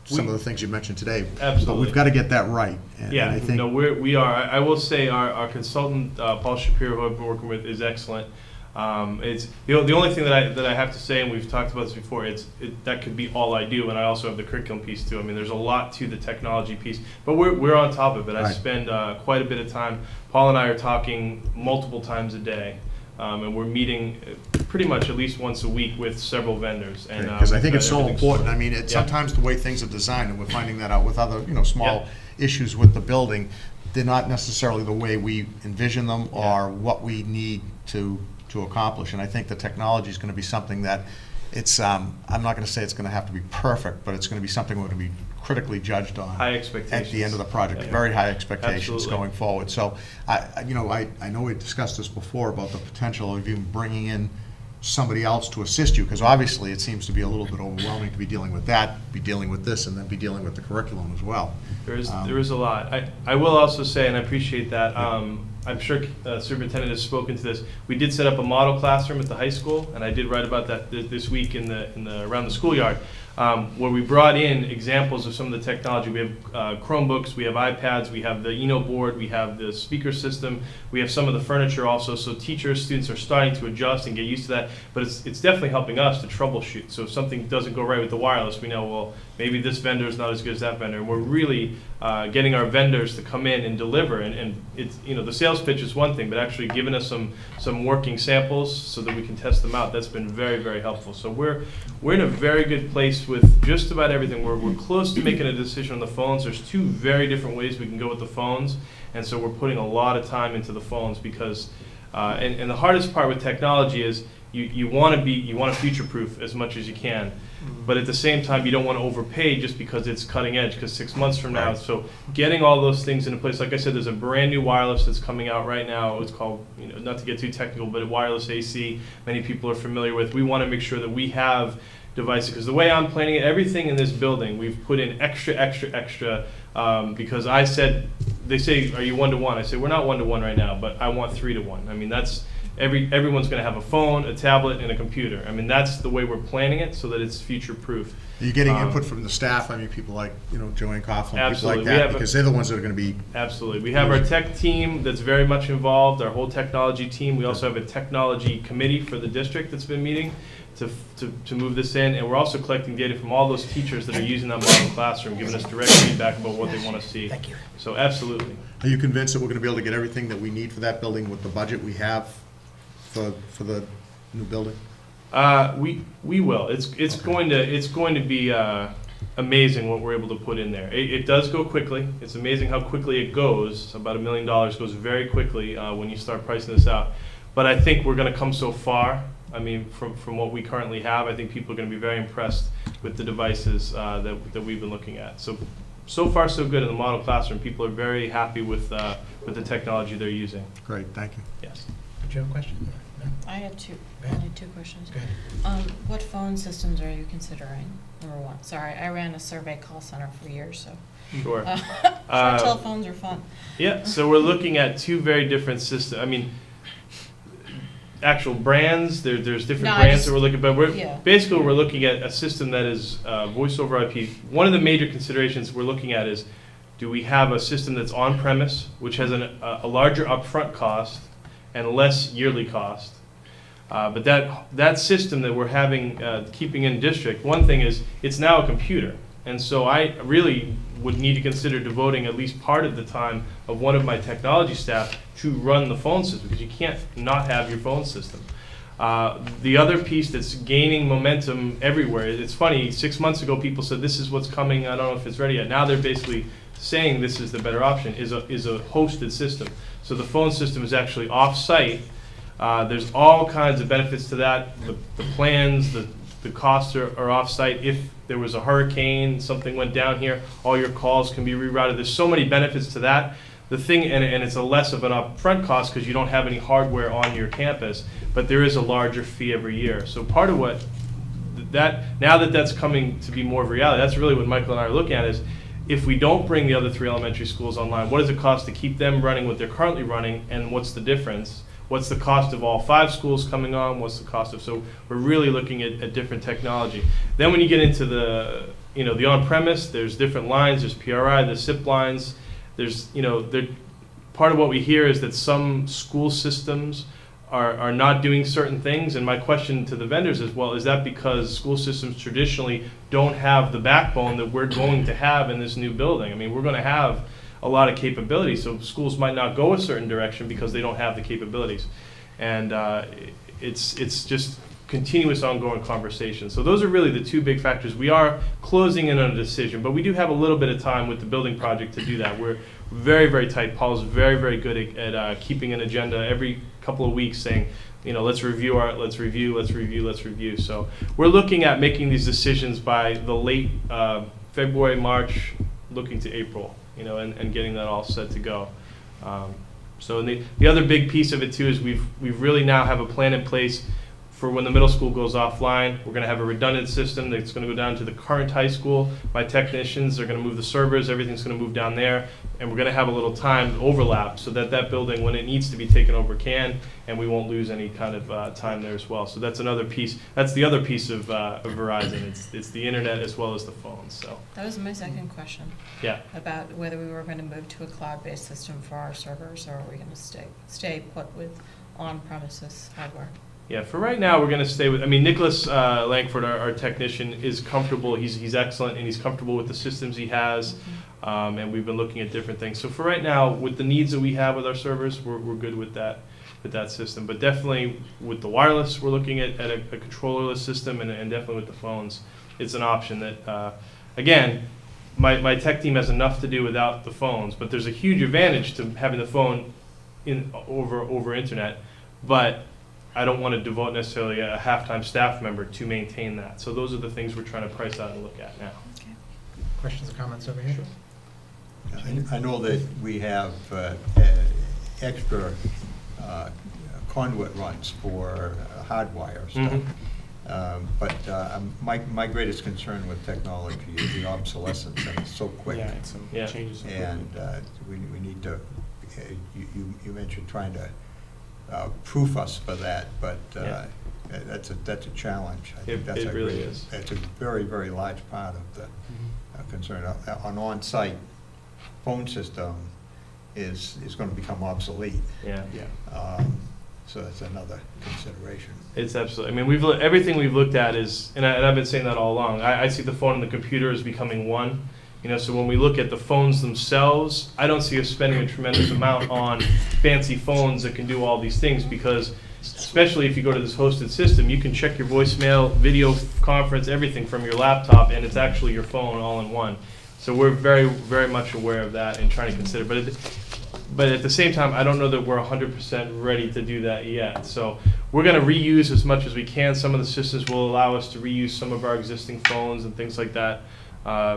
some of the things you mentioned today. Absolutely. But we've got to get that right. And Yeah, I think, no, we are. I will say our consultant, Paul Shapiro, who I've been working with, is excellent. It's the only thing that I have to say, and we've talked about this before, that could be all I do, and I also have the curriculum piece too. I mean, there's a lot to the technology piece, but we're on top of it. I Right. spend quite a bit of time. Paul and I are talking multiple times a day, and we're meeting pretty much at least once a week with several vendors. And because I think we've it's got so everything important. sorted. I mean, it's Yeah. sometimes the way things are designed, and we're finding that out with other, small issues with the building, they're not necessarily the way we envision them or what we need to accomplish. And I think the technology is going to be something that it's, I'm not going to say it's going to have to be perfect, but it's going to be something we're going to be critically judged on. High expectations. At the end of the project, Yeah. very high expectations Absolutely. going forward. So, I know we discussed this before about the potential of even bringing in somebody else to assist you, because obviously it seems to be a little bit overwhelming to be dealing with that, be dealing with this, and then be dealing with the curriculum as well. There is a lot. I will also say, and I appreciate that, I'm sure Superintendent has spoken to this. We did set up a model classroom at the high school, and I did write about that this week in the around the schoolyard, where we brought in examples of some of the technology. We have Chromebooks, we have iPads, we have the board, we have the speaker system, we have some of the furniture also. So teachers, students are starting to adjust and get used to that. But it's definitely helping us to troubleshoot. So if something doesn't go right with the wireless, we know, well, maybe this vendor is not as good as that vendor. And we're really getting our vendors to come in and deliver. And it's, the sales pitch is one thing, but actually giving us some working samples so that we can test them out, that's been very, very helpful. So we're in a very good place with just about everything. We're close to making a decision on the phones. There's 2 very different ways we can go with the phones, and so we're putting a lot of time into the phones because, and the hardest part with technology is you want to future-proof as much as you can, but at the same time you don't want to overpay just because it's cutting edge, because 6 months from now. Right. So getting all those things into place, like I said, there's a brand new wireless that's coming out right now. It's called, not to get too technical, but a wireless AC. Many people are familiar with. We want to make sure that we have devices, because the way I'm planning it, everything in this building, we've put in extra, because they say, are you 1-to-1? I say, we're not 1-to-1 right now, but I want 3-to-1. I mean, that's, everyone's going to have a phone, a tablet, and a computer. I mean, that's the way we're planning it so that it's future-proof. Are you getting input from the staff? I mean, people like, Joanne Coughlin, people Absolutely. like that, because they're the ones that are going to be. Absolutely. We have our tech team that's very much involved, our whole technology team. We also have a technology committee for the district that's been meeting to move this in, and we're also collecting data from all those teachers that are using that model classroom, giving us direct feedback about what they want to see. Thank you. So absolutely. Are you convinced that we're going to be able to get everything that we need for that building with the budget we have for the new building? We will. It's going to be amazing what we're able to put in there. It does go quickly. It's amazing how quickly it goes. About $1 million goes very quickly when you start pricing this out. But I think we're going to come so far. I mean, from what we currently have, I think people are going to be very impressed with the devices that we've been looking at. So far so good in the model classroom. People are very happy with the technology they're using. Great, thank you. Yes. Did you have a question? No? I have two, Go ahead. only two questions. Go ahead. What phone systems are you considering? Number one, sorry, I ran a survey call center for years, so. Sure. Short telephones are fun. Yeah, so we're looking at two very different systems. I mean, actual brands, there's different No, I brands just- that we're looking, but Yeah. basically we're looking at a system that is voice over IP. One of the major considerations we're looking at is, do we have a system that's on-premise, which has a larger upfront cost and less yearly cost? But that system that we're having, keeping in district, one thing is, it's now a computer. And so I really would need to consider devoting at least part of the time of one of my technology staff to run the phone system, because you can't not have your phone system. The other piece that's gaining momentum everywhere, it's funny, 6 months ago people said this is what's coming, I don't know if it's ready yet. Now they're basically saying this is the better option, is a hosted system. So the phone system is actually off-site. There's all kinds of benefits to that. The plans, the costs are off-site. If there was a hurricane, something went down here, all your calls can be rerouted. There's so many benefits to that. The thing, and it's a less of an upfront cost because you don't have any hardware on your campus, but there is a larger fee every year. So part of what now that that's coming to be more of a reality, that's really what Michael and I are looking at is, if we don't bring the other 3 elementary schools online, what does it cost to keep them running what they're currently running, and what's the difference? What's the cost of all 5 schools coming on? What's the cost of, so we're really looking at different technology. Then when you get into the on-premise, there's different lines, there's PRI, there's SIP lines, there's, part of what we hear is that some school systems are not doing certain things, and my question to the vendors is, well, is that because school systems traditionally don't have the backbone that we're going to have in this new building? I mean, we're going to have a lot of capabilities, so schools might not go a certain direction because they don't have the capabilities. And it's just continuous ongoing conversation. So those are really the two big factors. We are closing in on a decision, but we do have a little bit of time with the building project to do that. We're very, very tight. Paul's very, very good at keeping an agenda every couple of weeks saying, let's review. So we're looking at making these decisions by the late February, March, looking to April, and getting that all set to go. So the other big piece of it too is we've really now have a plan in place for when the middle school goes offline. We're going to have a redundant system that's going to go down to the current high school. My technicians are going to move the servers, everything's going to move down there, and we're going to have a little time overlap so that building, when it needs to be taken over, can, and we won't lose any kind of time there as well. So that's another piece. That's the other piece of Verizon. It's the internet as well as the phones. So That was my second question. yeah. About whether we were going to move to a cloud-based system for our servers, or are we going to stay put with on-premises hardware? Yeah, for right now, we're going to stay with, Nicholas Langford, our technician, is comfortable. He's excellent, and he's comfortable with the systems he has, and we've been looking at different things. So for right now, with the needs that we have with our servers, we're good with that system. But definitely with the wireless, we're looking at a controllerless system, and definitely with the phones, it's an option that, again, my tech team has enough to do without the phones, but there's a huge advantage to having the phone over internet, but I don't want to devote necessarily a half-time staff member to maintain that. So those are the things we're trying to price out and look at now. Questions or comments over here? I know that we have extra conduit runs for hardwire stuff. But my greatest concern with technology is the obsolescence, and it's so quick. Yeah, it's some Yeah. changes. so And quickly. we need to, you mentioned trying to proof us for that, but Yeah. that's a challenge. I think It that's really is. It's a very, very large part of the concern. An on-site phone system is going to become obsolete. Yeah. Yeah. So that's another consideration. It's absolutely, everything we've looked at is, and I've been saying that all along, I see the phone and the computer as becoming one. So when we look at the phones themselves, I don't see us spending a tremendous amount on fancy phones that can do all these things, because especially if you go to this hosted system, you can check your voicemail, video conference, everything from your laptop, and it's actually your phone all in one. So we're very, very much aware of that and trying to consider. But at the same time, I don't know that we're 100% ready to do that yet. So we're going to reuse as much as we can. Some of the systems will allow us to reuse some of our existing phones and things like that.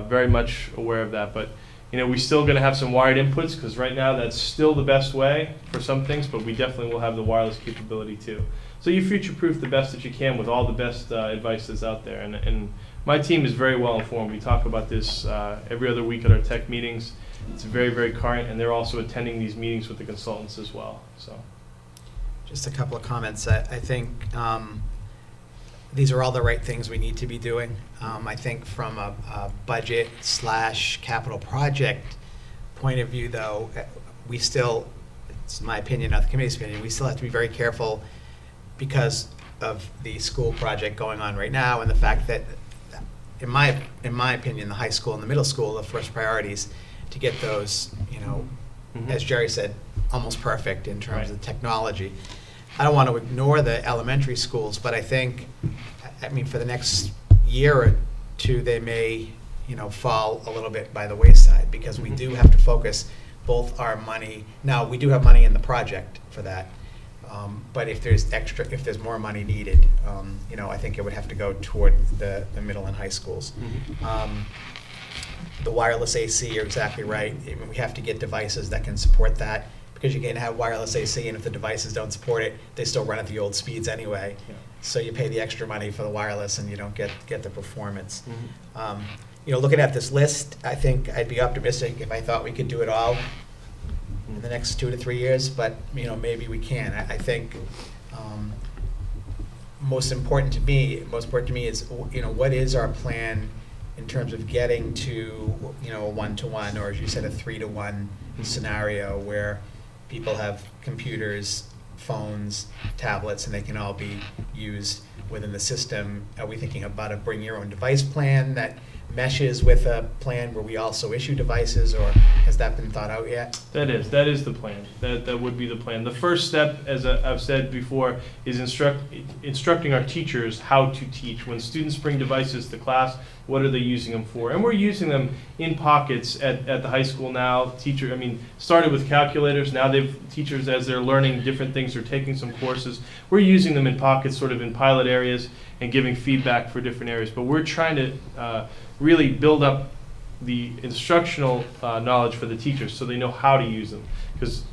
Very much aware of that, but we're still going to have some wired inputs, because right now that's still the best way for some things, but we definitely will have the wireless capability too. So you future-proof the best that you can with all the best advice that's out there. And my team is very well informed. We talk about this every other week at our tech meetings. It's very, very current, and they're also attending these meetings with the consultants as well. So, Just a couple of comments. I think these are all the right things we need to be doing. I think from a budget / capital project point of view, though, we still, it's my opinion, not the committee's opinion, we still have to be very careful because of the school project going on right now and the fact that, in my opinion, the high school and the middle school are the first priorities to get those, as Jerry said, almost perfect in terms of technology. I don't want to ignore the elementary schools, but I think, for the next year or two, they may, fall a little bit by the wayside because we do have to focus both our money. Now, we do have money in the project for that, but if there's more money needed, I think it would have to go toward the middle and high schools. The wireless AC, you're exactly right. We have to get devices that can support that because you can have wireless AC, and if the devices don't support it, they still run at the old speeds anyway. Yeah. So you pay the extra money for the wireless, and you don't get the performance. Looking at this list, I think I'd be optimistic if I thought we could do it all in the next 2 to 3 years, but maybe we can. I think most important to me is what is our plan in terms of getting to a 1-to-1, or as you said, a 3-to-1 scenario where people have computers, phones, tablets, and they can all be used within the system. Are we thinking about a bring your own device plan that meshes with a plan where we also issue devices, or has that been thought out yet? that is the plan. That would be the plan. The first step, as I've said before, is instructing our teachers how to teach. When students bring devices to class, what are they using them for? And we're using them in pockets at the high school now. Started with calculators. Now teachers, as they're learning different things or taking some courses, we're using them in pockets, sort of in pilot areas, and giving feedback for different areas. But we're trying to really build up the instructional knowledge for the teachers so they know how to use them. Because,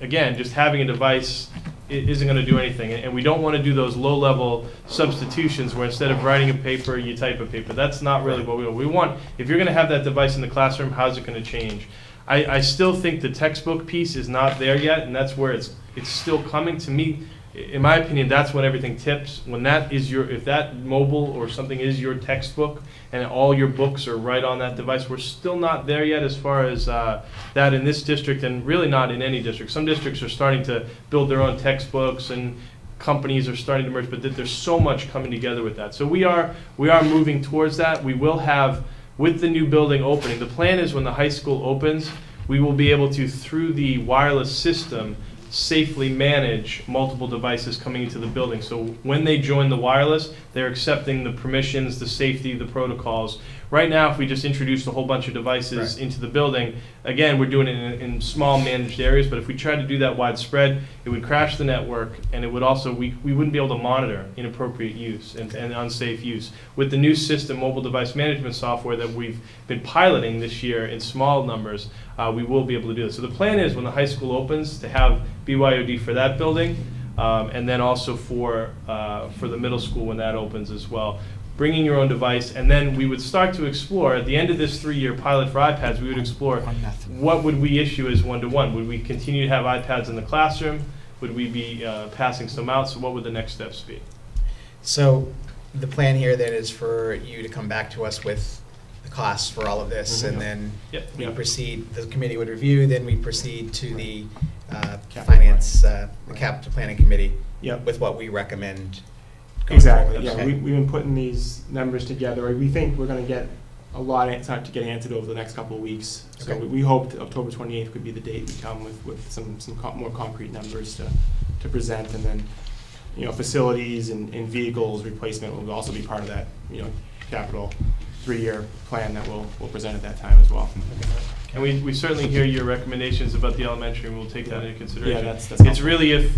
again, just having a device isn't going to do anything. And we don't want to do those low-level substitutions where instead of writing a paper, you type a paper. That's not really what we want. We want, if you're going to have that device in the classroom, how's it going to change? I still think the textbook piece is not there yet, and that's where it's still coming. To me, in my opinion, that's when everything tips. When that is if that mobile or something is your textbook and all your books are right on that device, we're still not there yet as far as that in this district, and really not in any district. Some districts are starting to build their own textbooks, and companies are starting to merge, but there's so much coming together with that. So we are moving towards that. We will have, with the new building opening, the plan is when the high school opens, we will be able to, through the wireless system, safely manage multiple devices coming into the building. So when they join the wireless, they're accepting the permissions, the safety, the protocols. Right now, if we just introduced a whole bunch of devices into the building, again, we're doing it in small managed areas, but if we tried to do that widespread, it would crash the network, and it would also, we wouldn't be able to monitor inappropriate use and unsafe use. With the new system, mobile device management software that we've been piloting this year in small numbers, we will be able to do this. So the plan is when the high school opens to have BYOD for that building, and then also for the middle school when that opens as well. Bringing your own device, and then we would start to explore, at the end of this 3-year pilot for iPads, we would explore what would we issue as 1-to-1. Would we continue to have iPads in the classroom? Would we be passing some out? So what would the next steps be? So the plan here then is for you to come back to us with the costs for all of this, and then we proceed, the committee would review, then we proceed to the finance, the capital planning committee with what we recommend. Exactly, forward. yeah, Okay. we've been putting these numbers together. We think we're gonna get a lot to get answered over the next couple of weeks. So Okay. we hope that October 28th could be the date we come with some more concrete numbers to present. And then, facilities and vehicles replacement will also be part of that, capital 3-year plan that we'll present at that time as well. And we certainly hear your recommendations about the elementary, and we'll take that into consideration. Yeah, that's It's helpful. really, if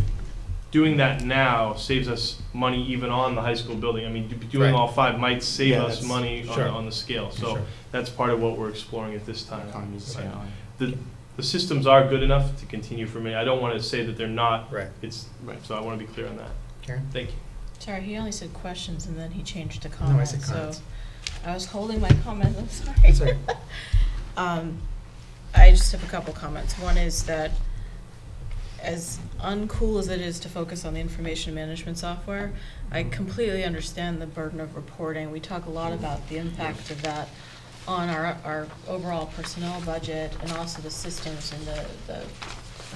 doing that now saves us money even on the high school building. Doing all 5 might save Yeah, us that's- money sure. on the scale. So Sure. that's part of what we're exploring at this time. Economies of scale. The systems are good enough to continue for me. I don't want to say that they're not. Right. So I want to be clear on that. Karen? Thank you. Sorry, he only said questions and then he changed to No, I comments. said comments. So I was holding my comment, I'm sorry. That's all right. I just have a couple comments. One is that as uncool as it is to focus on the information management software, I completely understand the burden of reporting. We talk a lot about the impact of that on our overall personnel budget and also the systems and the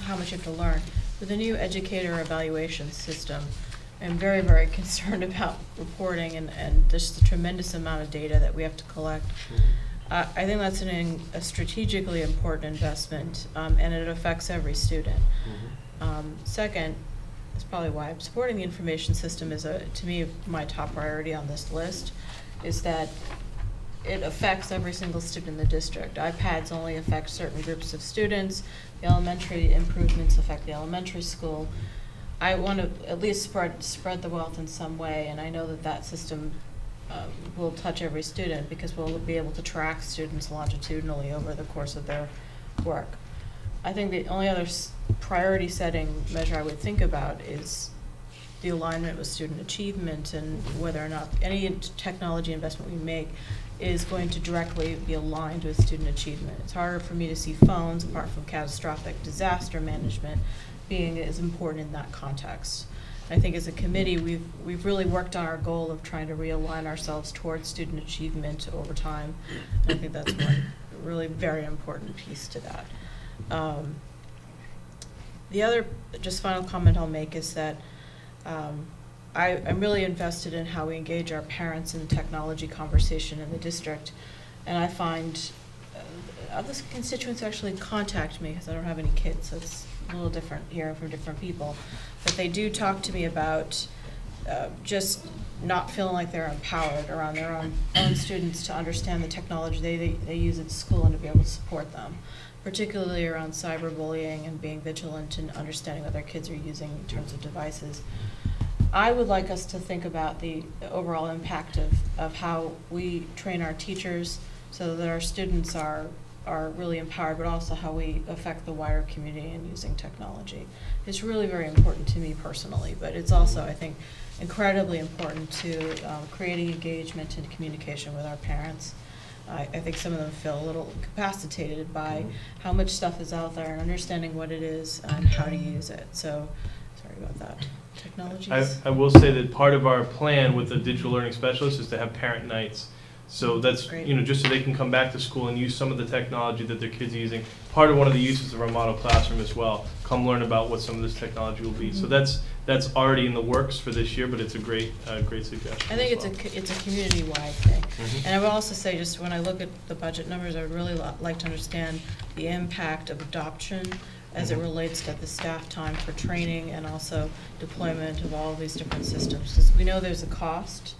how much you have to learn. With the new educator evaluation system, I'm very, very concerned about reporting and just the tremendous amount of data that we have to collect. I think that's a strategically important investment, and it affects every student. Second, that's probably why I'm supporting the information system is, to me, my top priority on this list, is that it affects every single student in the district. iPads only affect certain groups of students. The elementary improvements affect the elementary school. I want to at least spread the wealth in some way, and I know that system will touch every student because we'll be able to track students longitudinally over the course of their work. I think the only other priority setting measure I would think about is the alignment with student achievement and whether or not any technology investment we make is going to directly be aligned with student achievement. It's harder for me to see phones, apart from catastrophic disaster management, being as important in that context. I think as a committee, we've really worked on our goal of trying to realign ourselves towards student achievement over time. I think that's one really very important piece to that. The other just final comment I'll make is that I'm really invested in how we engage our parents in the technology conversation in the district, and I find other constituents actually contact me because I don't have any kids, so it's a little different hearing from different people, but they do talk to me about just not feeling like they're empowered around their own students to understand the technology they use at school and to be able to support them, particularly around cyberbullying and being vigilant and understanding what their kids are using in terms of devices. I would like us to think about the overall impact of how we train our teachers so that our students are really empowered, but also how we affect the wider community in using technology. It's really very important to me personally, but it's also, I think, incredibly important to creating engagement and communication with our parents. I think some of them feel a little incapacitated by how much stuff is out there and understanding what it is and how to use it. So, sorry about that. Technologies. I will say that part of our plan with the digital learning specialist is to have parent nights. So that's, Great. just so they can come back to school and use some of the technology that their kids are using. Part of one of the uses of our model classroom as well. Come learn about what some of this technology will be. So that's already in the works for this year, but it's a great suggestion. I think as well. it's a community-wide thing. And I would also say, just when I look at the budget numbers, I would really like to understand the impact of adoption as it relates to the staff time for training and also deployment of all of these different systems. Because we know there's a cost.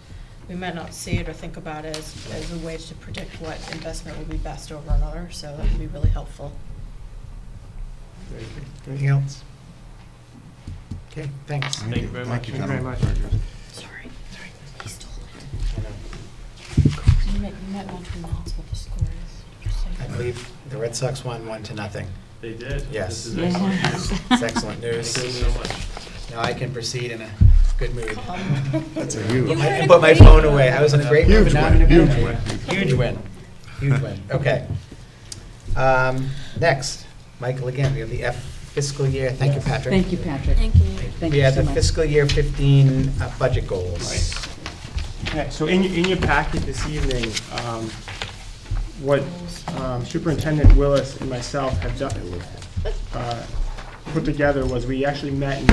We might not see it or think about it as a way to predict what investment will be best over another, so that would be really helpful. Very good. Anything else? Okay, thanks. Thank you very much. Thank you very much. Sorry, he's still I know. You might want to announce what the score is. Just so you I know. believe the Red Sox won 1-0. They did. Yes. This is excellent news. It's excellent news. Thank you so much. Now I can proceed in a good mood. That's a You huge. were in I a put my great phone mood. away. I was in a great mood. Huge but now I'm in a win, bad huge mood. win. Huge win. Huge win. Okay. Next, Michael, again, we have the fiscal year. Thank you, Patrick. Thank you, Patrick. Thank you. Thank We you have so the much. fiscal year 15 budget goals. Okay, so in your packet this evening, what Superintendent Willis and myself have done, put together was we actually met and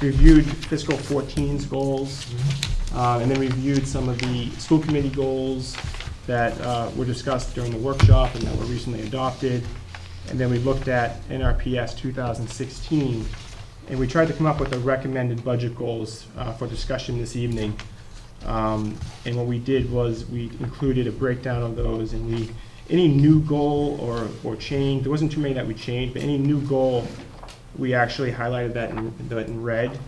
reviewed fiscal 14's goals, and then reviewed some of the school committee goals that were discussed during the workshop and that were recently adopted. And then we looked at NRPS 2016, and we tried to come up with the recommended budget goals for discussion this evening. And what we did was we included a breakdown of those, and any new goal or change, there wasn't too many that we changed, but any new goal, we actually highlighted that in red.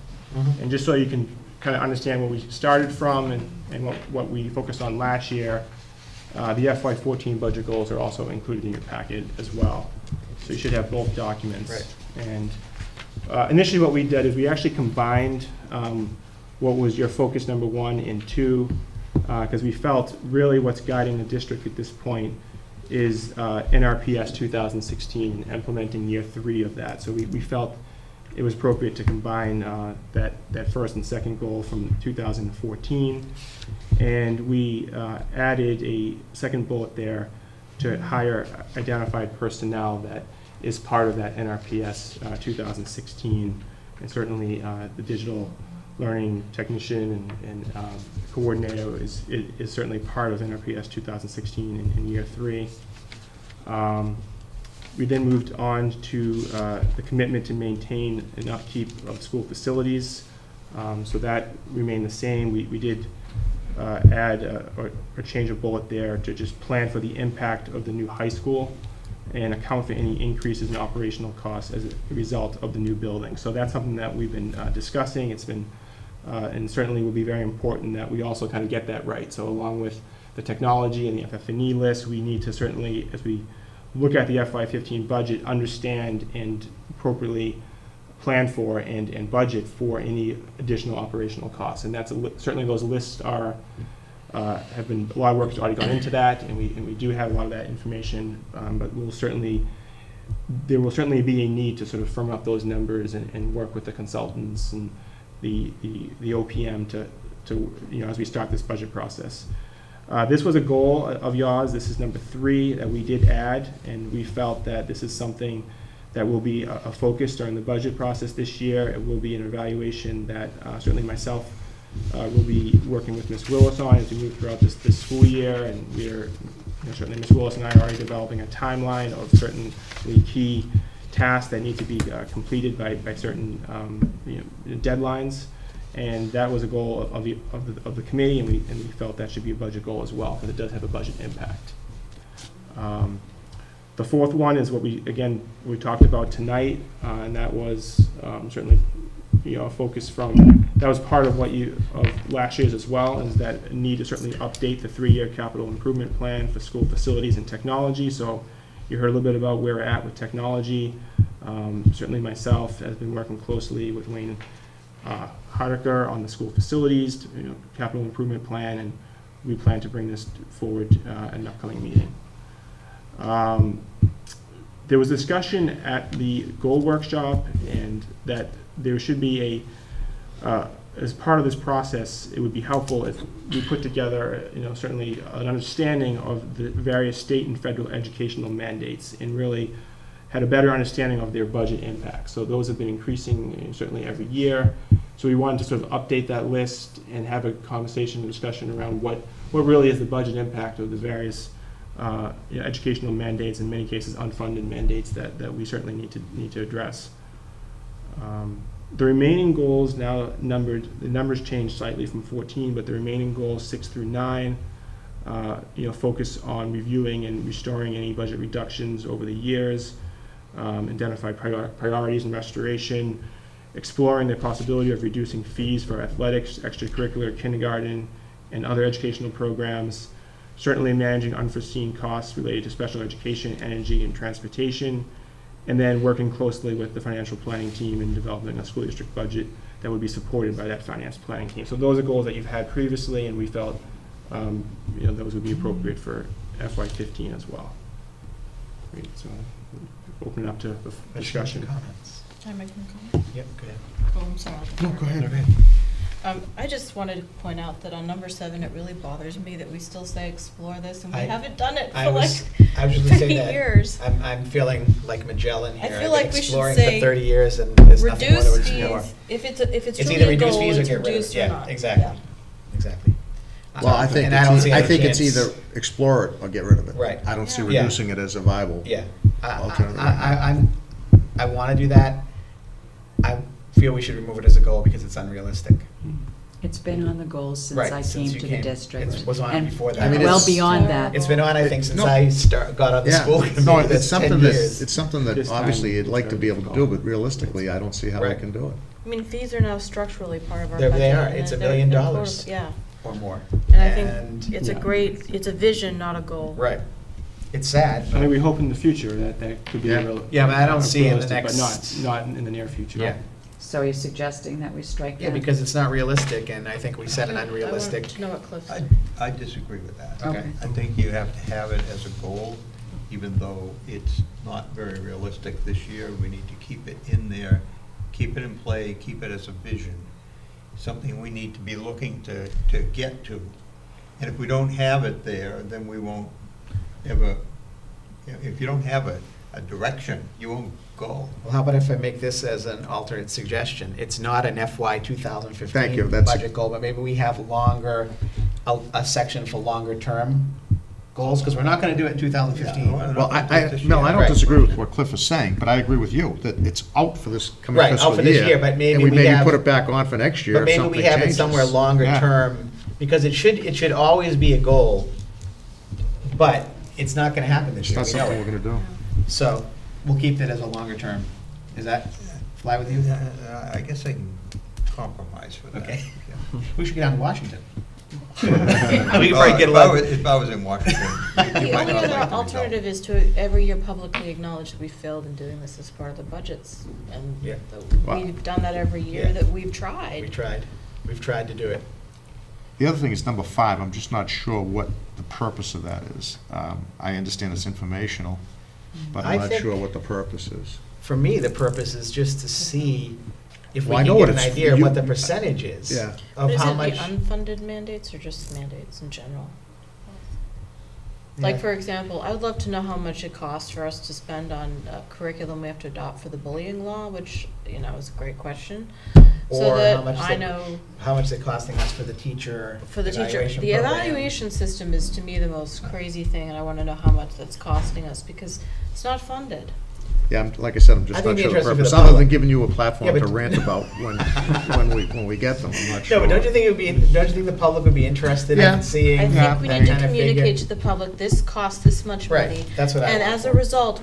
And just so you can kind of understand where we started from and what we focused on last year, the FY14 budget goals are also included in your packet as well. So you should have both documents. Right. And initially what we did is we actually combined what was your focus number 1 and 2, because we felt really what's guiding the district at this point is NRPS 2016, and implementing year 3 of that. So we felt it was appropriate to combine that first and second goal from 2014, and we added a second bullet there to hire identified personnel that is part of that NRPS 2016, and certainly the digital learning technician and coordinator is certainly part of NRPS 2016 in year 3. We then moved on to the commitment to maintain and upkeep of school facilities. So that remained the same. We did add or change a bullet there to just plan for the impact of the new high school and account for any increases in operational costs as a result of the new building. So that's something that we've been discussing. It's been, and certainly will be very important that we also kind of get that right. So along with the technology and the FF&E list, we need to certainly, as we look at the FY15 budget, understand and appropriately plan for and budget for any additional operational costs. And that's certainly those lists are have been, a lot of work has already gone into that, and we do have a lot of that information, but there will certainly be a need to sort of firm up those numbers and work with the consultants and the OPM to as we start this budget process. This was a goal of yours. This is number 3 that we did add, and we felt that this is something that will be a focus during the budget process this year. It will be an evaluation that certainly myself will be working with Ms. Willis on as we move throughout this school year, and we're certainly Ms. Willis and I are already developing a timeline of certainly key tasks that need to be completed by certain deadlines. And that was a goal of the committee, and we felt that should be a budget goal as well, because it does have a budget impact. The fourth one is what we talked about tonight, and that was certainly a focus from, that was part of of last year's as well, is that need to certainly update the 3-year capital improvement plan for school facilities and technology. So you heard a little bit about where we're at with technology. Certainly myself has been working closely with Wayne Hardiker on the school facilities, capital improvement plan, and we plan to bring this forward at an upcoming meeting. There was discussion at the goal workshop, and that there should be as part of this process, it would be helpful if we put together, certainly an understanding of the various state and federal educational mandates, and really had a better understanding of their budget impact. So those have been increasing certainly every year. So we wanted to sort of update that list and have a conversation and discussion around what really is the budget impact of the various educational mandates, in many cases unfunded mandates that we certainly need to address. The remaining goals now numbered, the numbers changed slightly from 14, but the remaining goals 6 through 9 focus on reviewing and restoring any budget reductions over the years, identify priorities and restoration, exploring the possibility of reducing fees for athletics, extracurricular, kindergarten, and other educational programs, certainly managing unforeseen costs related to special education, energy, and transportation, and then working closely with the financial planning team in developing a school district budget that would be supported by that finance planning team. So those are goals that you've had previously, and we felt those would be appropriate for FY15 as well. Great, so open it up to the discussion. Comments? Can I make one comment? Yep, go ahead. Oh, I'm sorry. No, go ahead. I just wanted to point out that on number 7, it really bothers me that we still say explore this, and we I- haven't done it I for was like just gonna say 30 that. years. I'm feeling like Magellan here. I feel I've like been we should exploring say for 30 years, and there's nothing more to Reduce explore. fees, if it's It's truly either a reduce goal, fees or it's get rid of reduced it. or Yeah, not. exactly. Exactly. Well, I think And I don't see I any think it's chance- either explore it or get rid of it. Right. I don't see Yeah. reducing it as a viable. Yeah, Alternative. I want to do that. I feel we should remove it as a goal because it's unrealistic. It's been on the goals since Right, I since came you to the came. district. It was on And before that. I mean, well it's- beyond that. It's been on, I think, since No. I got on the Yeah. school committee. No, That's it's something 10 that, years. it's something that This time obviously you'd like to be able to do, difficult. but realistically, I don't see how we Right. can do it. I mean, fees are now structurally part of our They budget. are. and It's $1 they're- million. they're part of- Yeah, Or more. and I think it's a Yeah. it's a vision, not a goal. Right. It's sad. I mean, we hope in the future that could be Yeah. real. Yeah, but I don't see in the realistic, next- But not in the near future. Yeah. So you're suggesting that we strike that? Yeah, because it's not realistic, and I think we set an unrealistic. I want to know what Cliff's. I disagree with that. Okay. I think you have to have it as a goal, even though it's not very realistic this year. We need to keep it in there, keep it in play, keep it as a vision, something we need to be looking to get to. And if we don't have it there, then we won't ever, if you don't have a direction, you won't go. Well, how about if I make this as an alternate suggestion? It's not an FY Thank you, 2015 that's- budget goal, but maybe we have a section for longer-term goals, because we're not going to do it in 2015. Yeah. Well, Mel, I don't Right. disagree with what Cliff is saying, but I agree with you, that it's out for this coming Right, fiscal out year. for this year, but maybe And we we maybe have- put it back on for next year But if maybe something we have it changes. somewhere longer Yeah. term, because it should always be a goal, but it's not going to happen this It's year. not We know something we're it. gonna do. So we'll keep that as a longer term. Does that fly with you? I guess I can compromise with that. Okay. Yeah. We should get down to Washington. We could Well, probably get a if I lot. was- If I was in Washington, you The might only not like the other result. alternative is to every year publicly acknowledge that we failed in doing this as part of the budgets. And Yeah. Wow. we've done that every year Yeah. that we've tried. We tried. We've tried to do it. The other thing is number 5, I'm just not sure what the purpose of that is. I understand it's informational, but I I'm not think- sure what the purpose is. For me, the purpose is just to see if we Well, I can know get what an it's- idea of you- what the percentage is. Yeah. Of But is how it much. the unfunded mandates or just mandates in general? Like, Yeah. for example, I would love to know how much it costs for us to spend on a curriculum we have to adopt for the bullying law, which, is a great question. So Or that how much I they- know, How much is it costing us for the teacher for the teacher, evaluation the program? evaluation system is to me the most crazy thing, and I want to know how much that's costing us, because it's not funded. Yeah, like I said, I'm I just think not it'd be sure the interesting for purpose, the other than public. giving you a platform Yeah, to but- rant about when we get them, I'm not sure. No, but don't you think the public would be interested Yeah. in seeing I that think we need to kind of figure? communicate to the public, this costs this much Right, money. that's what I And want as a for. result,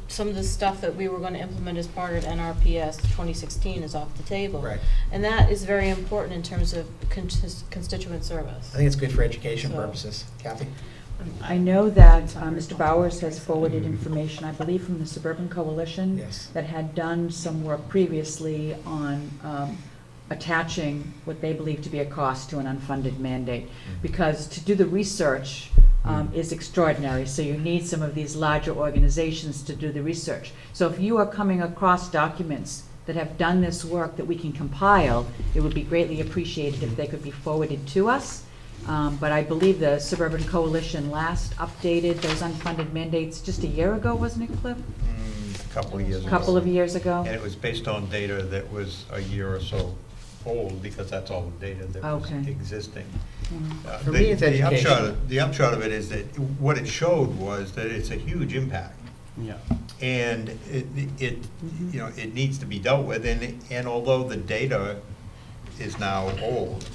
some of the stuff that we were going to implement as part of NRPS 2016 is off the table. Right. And that is very important in terms of constituent service. I think it's good for education So- purposes. Kathy? I know that Mr. Bowers has forwarded information, I believe, from the Suburban Coalition. Yes. That had done some work previously on attaching what they believe to be a cost to an unfunded mandate. Because to do the research is extraordinary, so you need some of these larger organizations to do the research. So if you are coming across documents that have done this work that we can compile, it would be greatly appreciated if they could be forwarded to us. But I believe the Suburban Coalition last updated those unfunded mandates just a year ago, wasn't it, Cliff? A couple of years A ago. couple of years ago? And it was based on data that was a year or so old, because that's all the data that was Okay. existing. Mhm. For me, it's education. The upshot of it is that what it showed was that it's a huge impact. Yeah. And it needs to be dealt with, and although the data is now old,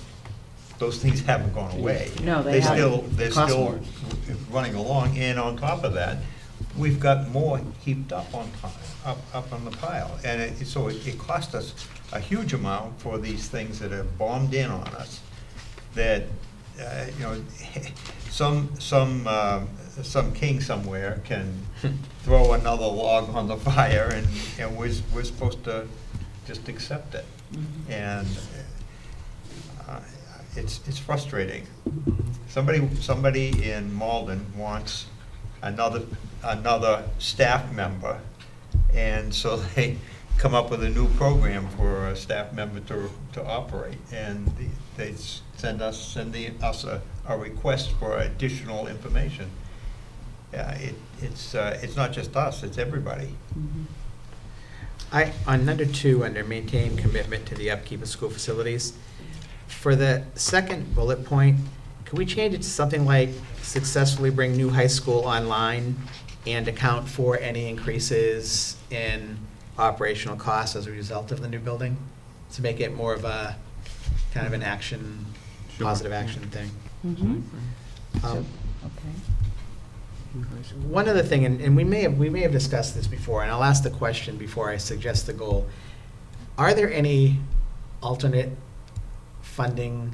those things haven't gone away. No, they haven't. They're Cost still more. running along, and on top of that, we've got more heaped up on the pile. And so it cost us a huge amount for these things that have bombed in on us, that, some king somewhere can throw another log on the fire, and we're supposed to just accept it. And it's frustrating. Somebody in Malden wants another staff member, and so they come up with a new program for a staff member to operate, and they send us a request for additional information. It's not just us, it's everybody. On number 2, under maintain commitment to the upkeep of school facilities, for the second bullet point, can we change it to something like successfully bring new high school online and account for any increases in operational costs as a result of the new building? To make it more of a kind of an action, Sure. positive action thing. Mhm. Um, Okay. One other thing, and we may have discussed this before, and I'll ask the question before I suggest the goal. Are there any alternate funding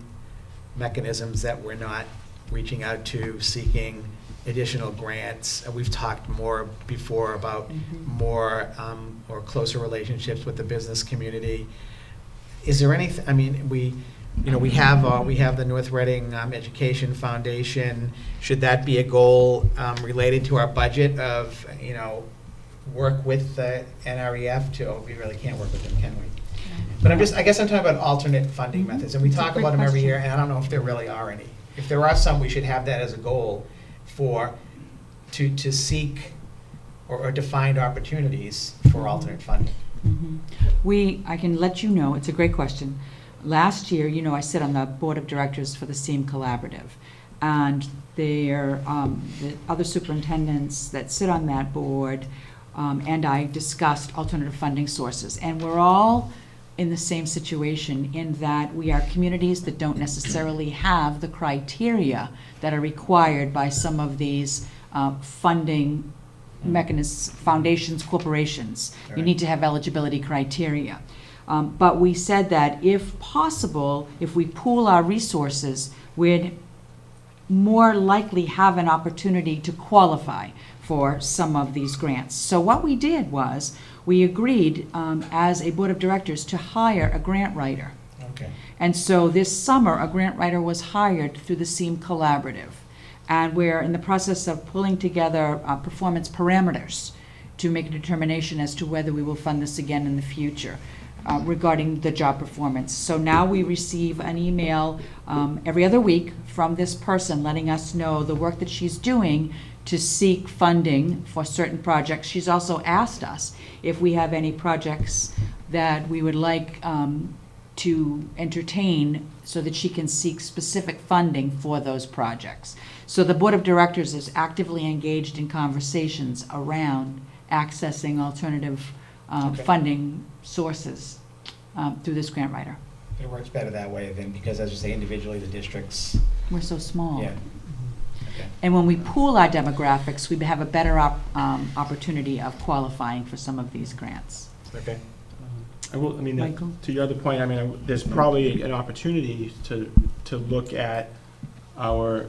mechanisms that we're not reaching out to, seeking additional grants. We've talked more before about more or closer relationships with the business community. Is there anything, I mean, we have the North Reading Education Foundation. Should that be a goal related to our budget of, work with the NREF to, we really can't work with them, can we? But I guess I'm talking about alternate funding methods, and we It's a talk great about them every question. year, and I don't know if there really are any. If there are some, we should have that as a goal to seek or to find opportunities for alternate funding. I can let you know, it's a great question. Last year, I sit on the board of directors for the SEAM Collaborative, and the other superintendents that sit on that board and I discussed alternative funding sources, and we're all in the same situation in that we are communities that don't necessarily have the criteria that are required by some of these funding mechanisms, foundations, corporations. You Right. need to have eligibility criteria. But we said that if possible, if we pool our resources, we'd more likely have an opportunity to qualify for some of these grants. So what we did was, we agreed as a board of directors to hire a grant writer. Okay. And so this summer, a grant writer was hired through the SEAM Collaborative. And we're in the process of pulling together performance parameters to make a determination as to whether we will fund this again in the future regarding the job performance. So now we receive an email every other week from this person letting us know the work that she's doing to seek funding for certain projects. She's also asked us if we have any projects that we would like to entertain so that she can seek specific funding for those projects. So the board of directors is actively engaged in conversations around accessing alternative Okay. funding sources through this grant writer. It works better that way than, because as you say, individually, the districts, We're so small. yeah. Okay. And when we pool our demographics, we have a better opportunity of qualifying for some of these grants. Okay. Michael? To your other point, there's probably an opportunity to look at our,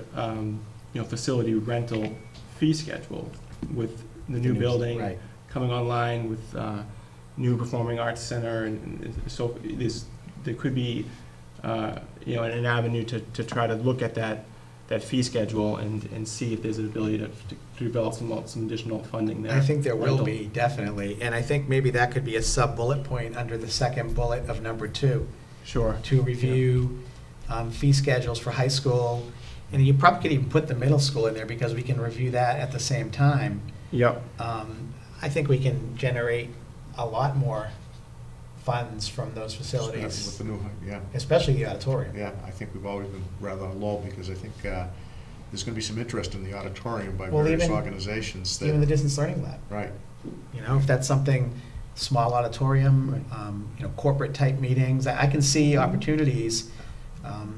facility rental fee schedule with the new building Right. coming online, with new performing arts center, and so there could be, an avenue to try to look at that fee schedule and see if there's an ability to develop some additional funding there. I think there will Rental. be, definitely, and I think maybe that could be a sub-bullet point under the second bullet of number 2, Sure. to review fee schedules for high school, and you probably could even put the middle school in there, because we can review that at the same time. Yep. I think we can generate a lot more funds from those With facilities, the new, yeah. especially the auditorium. Yeah, I think we've always been rather low, because I think there's going to be some interest in the auditorium by Well, various even- organizations that. Even the distance learning lab. Right. If that's something, small auditorium, corporate type meetings, I can see opportunities.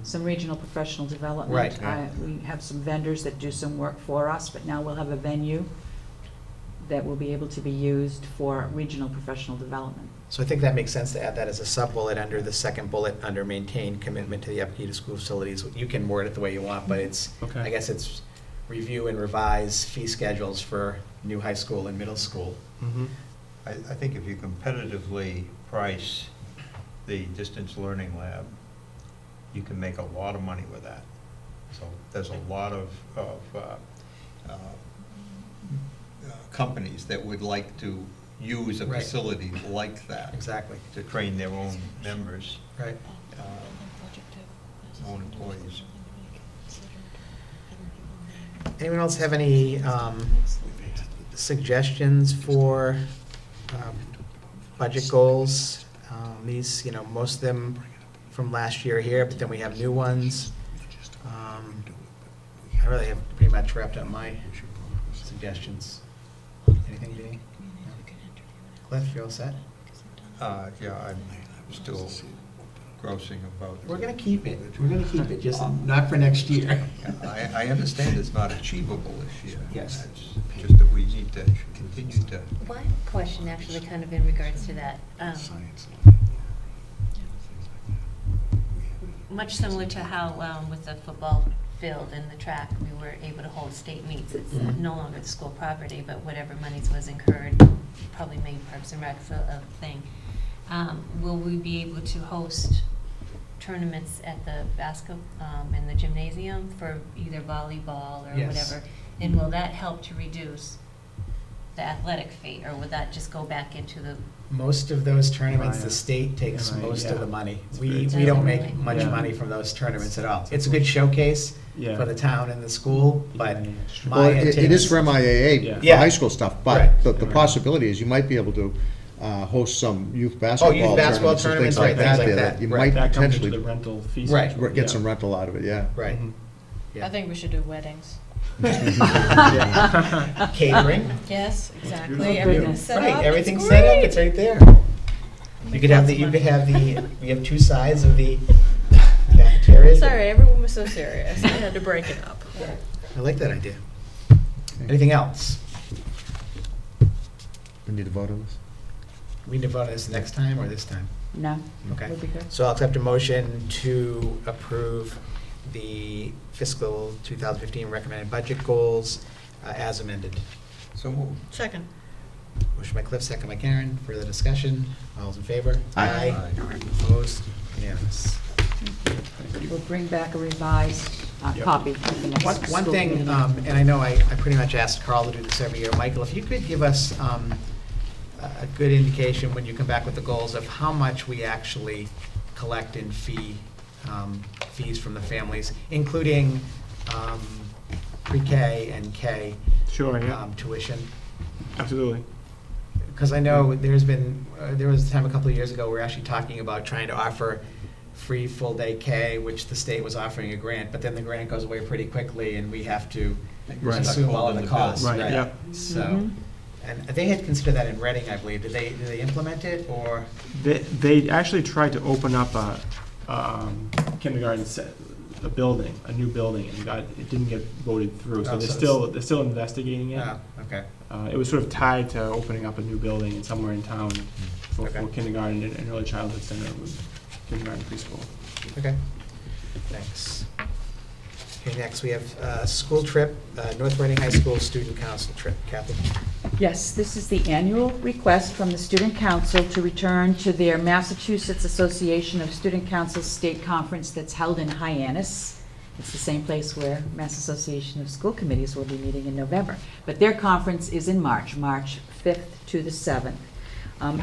Some regional professional development. Right. Yeah. We have some vendors that do some work for us, but now we'll have a venue that will be able to be used for regional professional development. So I think that makes sense to add that as a sub-bullet under the second bullet, under maintain commitment to the upkeep of school facilities. You can word it the way you want, but Okay. I guess it's review and revise fee schedules for new high school and middle school. Mm-hmm. I think if you competitively price the distance learning lab, you can make a lot of money with that. So there's a lot of companies that would like to use a Right. facility like that Exactly. to train their own members, Right. own employees. Anyone else have any suggestions for budget goals? These, most of them from last year here, but then we have new ones. I really have pretty much wrapped up my suggestions. Anything, Vinnie? No? Cliff, you all set? Yeah, I'm still grossing about. We're gonna keep it. We're gonna keep it, just not for next year. I understand it's not achievable this year. Yes. It's just that we need to continue to. One question actually kind of in regards to that. Much similar to how with the football filled in the track, we were able to hold state meets. It's no longer the school property, but whatever monies was incurred probably made Parks and Rec a thing. Will we be able to host tournaments at the in the gymnasium for either volleyball or Yes. whatever? And will that help to reduce the athletic fee, or would that just go back into the? Most of those tournaments, the Right. state takes Right, most yeah. of the money. It's We very don't tough. make much Yeah. money from those tournaments at all. It's a good showcase Yeah. for the town and the school, but Yeah, it's true. my Well, it is for attendance- MIAA, Yeah. for Yeah. high school stuff, but Right. the possibility is you might be able to host some youth Oh, basketball youth basketball tournaments and things tournaments, like right, things that like there, that, that you right. might That comes into potentially the rental fee Right. schedule. get some rental out of it, yeah. Right. Mhm. Yeah. I think we should do weddings. Catering. Yes, Oh, exactly. goodness. Everything's set up. Right, It's everything's set up, great. it's right there. You Make could have lots the, of you could money. have the, we have two sides of the cafeteria. Sorry, everyone was so serious. I had to break it up. I like that idea. Anything else? We need to vote on this? We need to vote on this next time or this time? No? Okay. Would be good. So I'll accept a motion to approve the fiscal 2015 recommended budget goals as amended. So moved. Second. Motion by Cliff, second by Karen. Further discussion? All those in favor? Aye. Opposed? Unanimous. We'll bring back a revised Yep. copy at the next One school one committee thing, meeting. and I know I pretty much asked Carl to do this every year. Michael, if you could give us a good indication when you come back with the goals of how much we actually collect in fees from the families, including pre-K and K Sure, yeah, tuition. absolutely. Because I know there was a time a couple of years ago, we were actually talking about trying to offer free full-day K, which the state was offering a grant, but then the grant goes away pretty quickly, and we have to Right. assume all of the costs. Right, yeah. So, Mhm. and they had considered that in Reading, I believe. Did they implement it, or? They actually tried to open up a kindergarten a building, a new building, and it didn't get voted through, so Oh, they're still investigating it. Oh, okay. It was sort of tied to opening up a new building somewhere in town for Okay. kindergarten and early childhood center with kindergarten preschool. Okay, thanks. Okay, next we have school trip, North Reading High School Student Council trip. Kathy? Yes, this is the annual request from the Student Council to return to their Massachusetts Association of Student Councils State Conference that's held in Hyannis. It's the same place where Mass Association of School Committees will be meeting in November. But their conference is in March 5th to the 7th.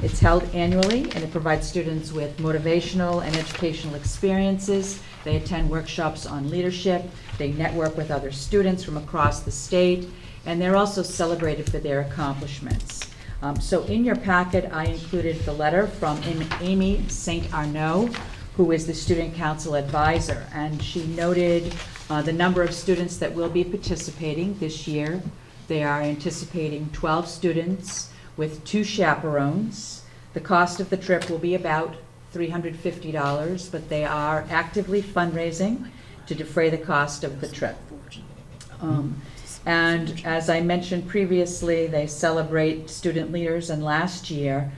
It's held annually, and it provides students with motivational and educational experiences. They attend workshops on leadership. They network with other students from across the state, and they're also celebrated for their accomplishments. So in your packet, I included the letter from Amy St. Arnaud, who is the Student Council Advisor, and she noted the number of students that will be participating this year. They are anticipating 12 students with 2 chaperones. The cost of the trip will be about $350, but they are actively fundraising to defray the cost of the trip. And as I mentioned previously, they celebrate student leaders, and last year,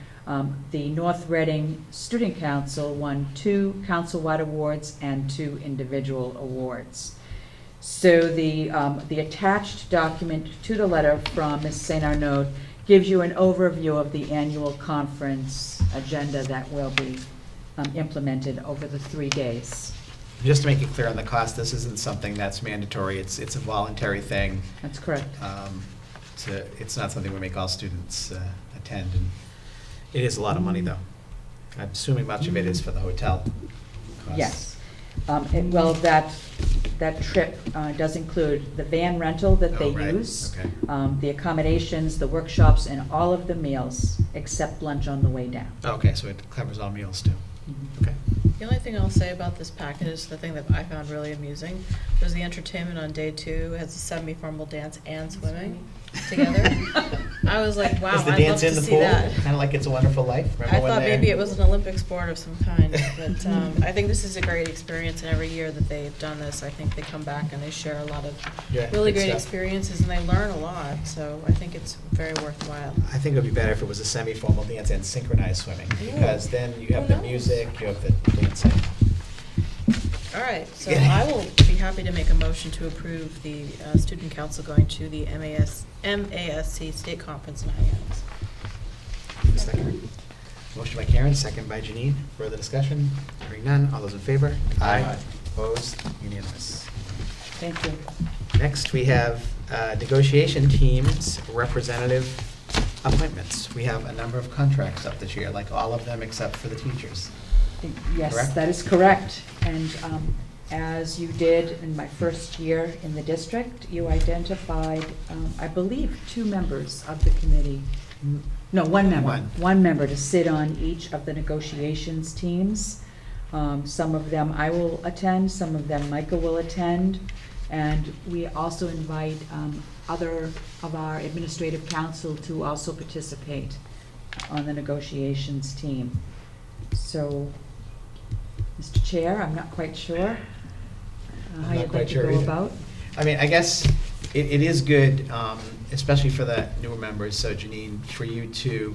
the North Reading Student Council won 2 council-wide awards and 2 individual awards. So the attached document to the letter from Ms. St. Arnaud gives you an overview of the annual conference agenda that will be implemented over the 3 days. Just to make it clear on the cost, this isn't something that's mandatory. It's a voluntary thing. That's correct. It's not something we make all students attend, and it is a lot of money, though. I'm assuming much of it is for the hotel costs. Yes. Well, that trip does include the van rental that they Oh, right. use, Okay. the accommodations, the workshops, and all of the meals, except lunch on the way down. Okay, so it covers all meals, too. Okay. The only thing I'll say about this package is the thing that I found really amusing was the entertainment on day 2 has a semi-formal dance and swimming together. I was like, wow, Is the I'd love dance to in the see pool? that. Kind of like It's a Wonderful Life? Remember I when thought they- maybe it was an Olympic sport of some kind, but I think this is a great experience, and every year that they've done this, I think they come back and they share a lot of Yeah, really good great stuff. experiences, and they learn a lot, so I think it's very worthwhile. I think it would be better if it was a semi-formal dance and synchronized swimming, Yeah. because then you have Who the knows? music, you have the dancing. All right, so Yeah. I will be be happy to make a motion to approve the student council going to the MASC State Conference in Hyannis. Second. Motion by Karen, second by Janine. Further discussion? Hearing none. All those in favor? Aye. Opposed? Unanimous. Thank you. Next, we have negotiation teams representative appointments. We have a number of contracts up this year, like all of them except for the teachers. Yes, Correct? that is correct. And as you did in my first year in the district, you identified, I believe, 2 members of the committee. No, 1 member. One. 1 member to sit on each of the negotiations teams. Some of them I will attend, some of them Micah will attend. And we also invite other of our administrative council to also participate on the negotiations team. So, Mr. Chair, I'm not quite sure I'm how not you'd quite like to sure go either. about. I mean, I guess it is good, especially for the newer members, so Janine, for you to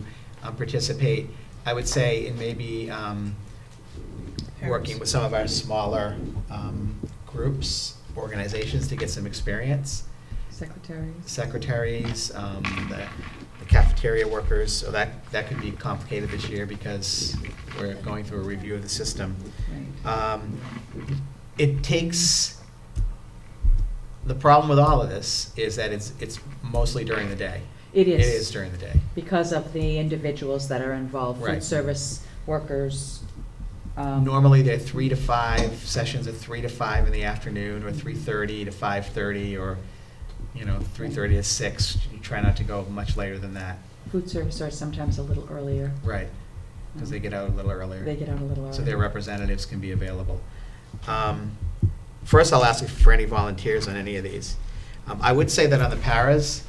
participate, I would say, in maybe working with some of our smaller groups, organizations to get some experience. Secretaries, the cafeteria workers, so that could be complicated this year because we're going through a review of the system. Right. It takes, the problem with all of this is that it's mostly during the day. It is. It is during the day. Because of the individuals that are involved, food Right. service workers. Normally, they're 3 to 5, sessions of 3 to 5 in the afternoon, or 3:30 to 5:30, or, 3:30 to 6. You try not to go much later than that. Food service are sometimes a little earlier. Right, because they get out a little earlier. They get out a little earlier. So their representatives can be available. First, I'll ask for any volunteers on any of these. I would say that on the paras,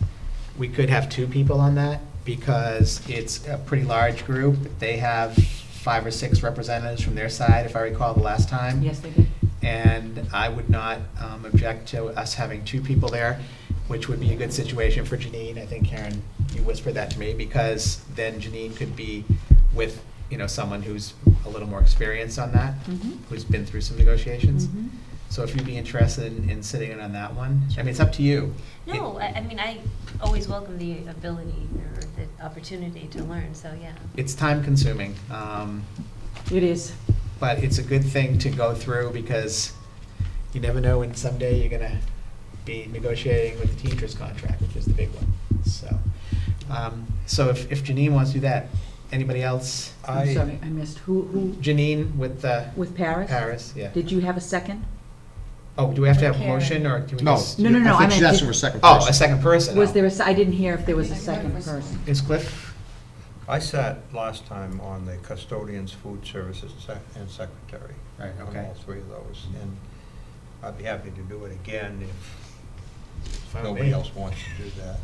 we could have 2 people on that, because it's a pretty large group. They have 5 or 6 representatives from their side, if I recall the last time. Yes, they did. And I would not object to us having 2 people there, which would be a good situation for Janine. I think, Karen, you whispered that to me, because then Janine could be with, someone who's a little more experienced on that, Mhm. who's been through some negotiations. Mhm. So if you'd be interested in sitting in on that one, I mean, it's up to you. No, I mean, I always welcome the ability or the opportunity to learn, so yeah. It's time consuming, It is. but it's a good thing to go through, because you never know when someday you're gonna be negotiating with the teacher's contract, which is the big one. So if Janine wants to do that, anybody else? I'm sorry, I missed. Who, Janine with with Paris? Paris, yeah. Did you have a second? Oh, do we have to have a Karen. motion, or do we No. just? No, I I think she's meant, asking for a second Oh, person. a second person. was Oh. there I didn't hear if there was a second person. Is Cliff? I sat last time on the custodians, food services, and secretary. Right, On okay. all 3 of those, and I'd be happy to do it again if Fine with nobody me. else wants to do that.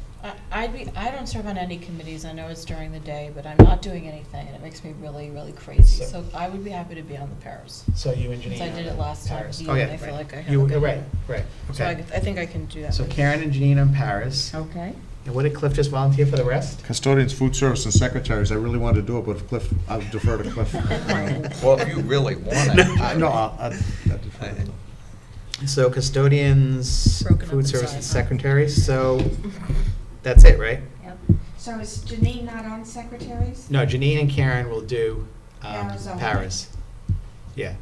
I don't serve on any committees. I know it's during the day, but I'm not doing anything, and it makes me really, really crazy. So- So I would be happy to be on the paras. So you and Janine. Since I did it last time, Paris. yeah, Oh, yeah, and I feel right. like I have You- a good Right, one. right, So okay. I think I can do that. So one. Karen and Janine on Paris. Okay. And what did Cliff just volunteer for the rest? Custodians, food service, and secretaries, I really wanted to do it, but if Cliff, I'll defer to Cliff. Well, if you really want it. No, I'll defer to him. So custodians, Broken up food inside, services, huh? secretaries, so that's it, right? Yep. So is Janine not on secretaries? No, Janine and Karen will do Paras only. Paras. Yeah.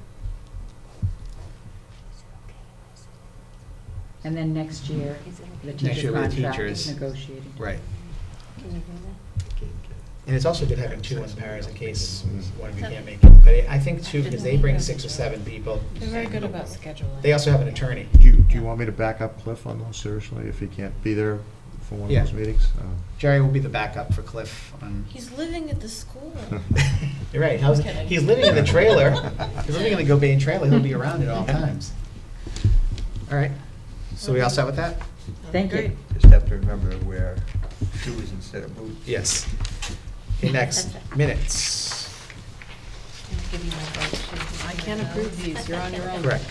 And then next year, Is it the okay? Next teacher year with the contract is teachers. negotiated. Right. Can you do that? And it's also good having 2 on Paras in case one of you can't make it. But I think 2, because they bring 6 or 7 people. They're very good about scheduling. They also have an attorney. Do you want me to back up Cliff on those, seriously, if he can't be there for one of Yeah. those meetings? Jerry will be the backup for Cliff on. He's living at the school. You're right. How's, I'm kidding. he's living in the trailer. He's living in the Gobain trailer. He'll be around at all times. All right. So we all set with that? Thank you. Great. Just have to remember to wear shoes instead of boots. Yes. Okay, next, minutes. Can I give you my vote, too? I can't approve these. You're on your own. Correct.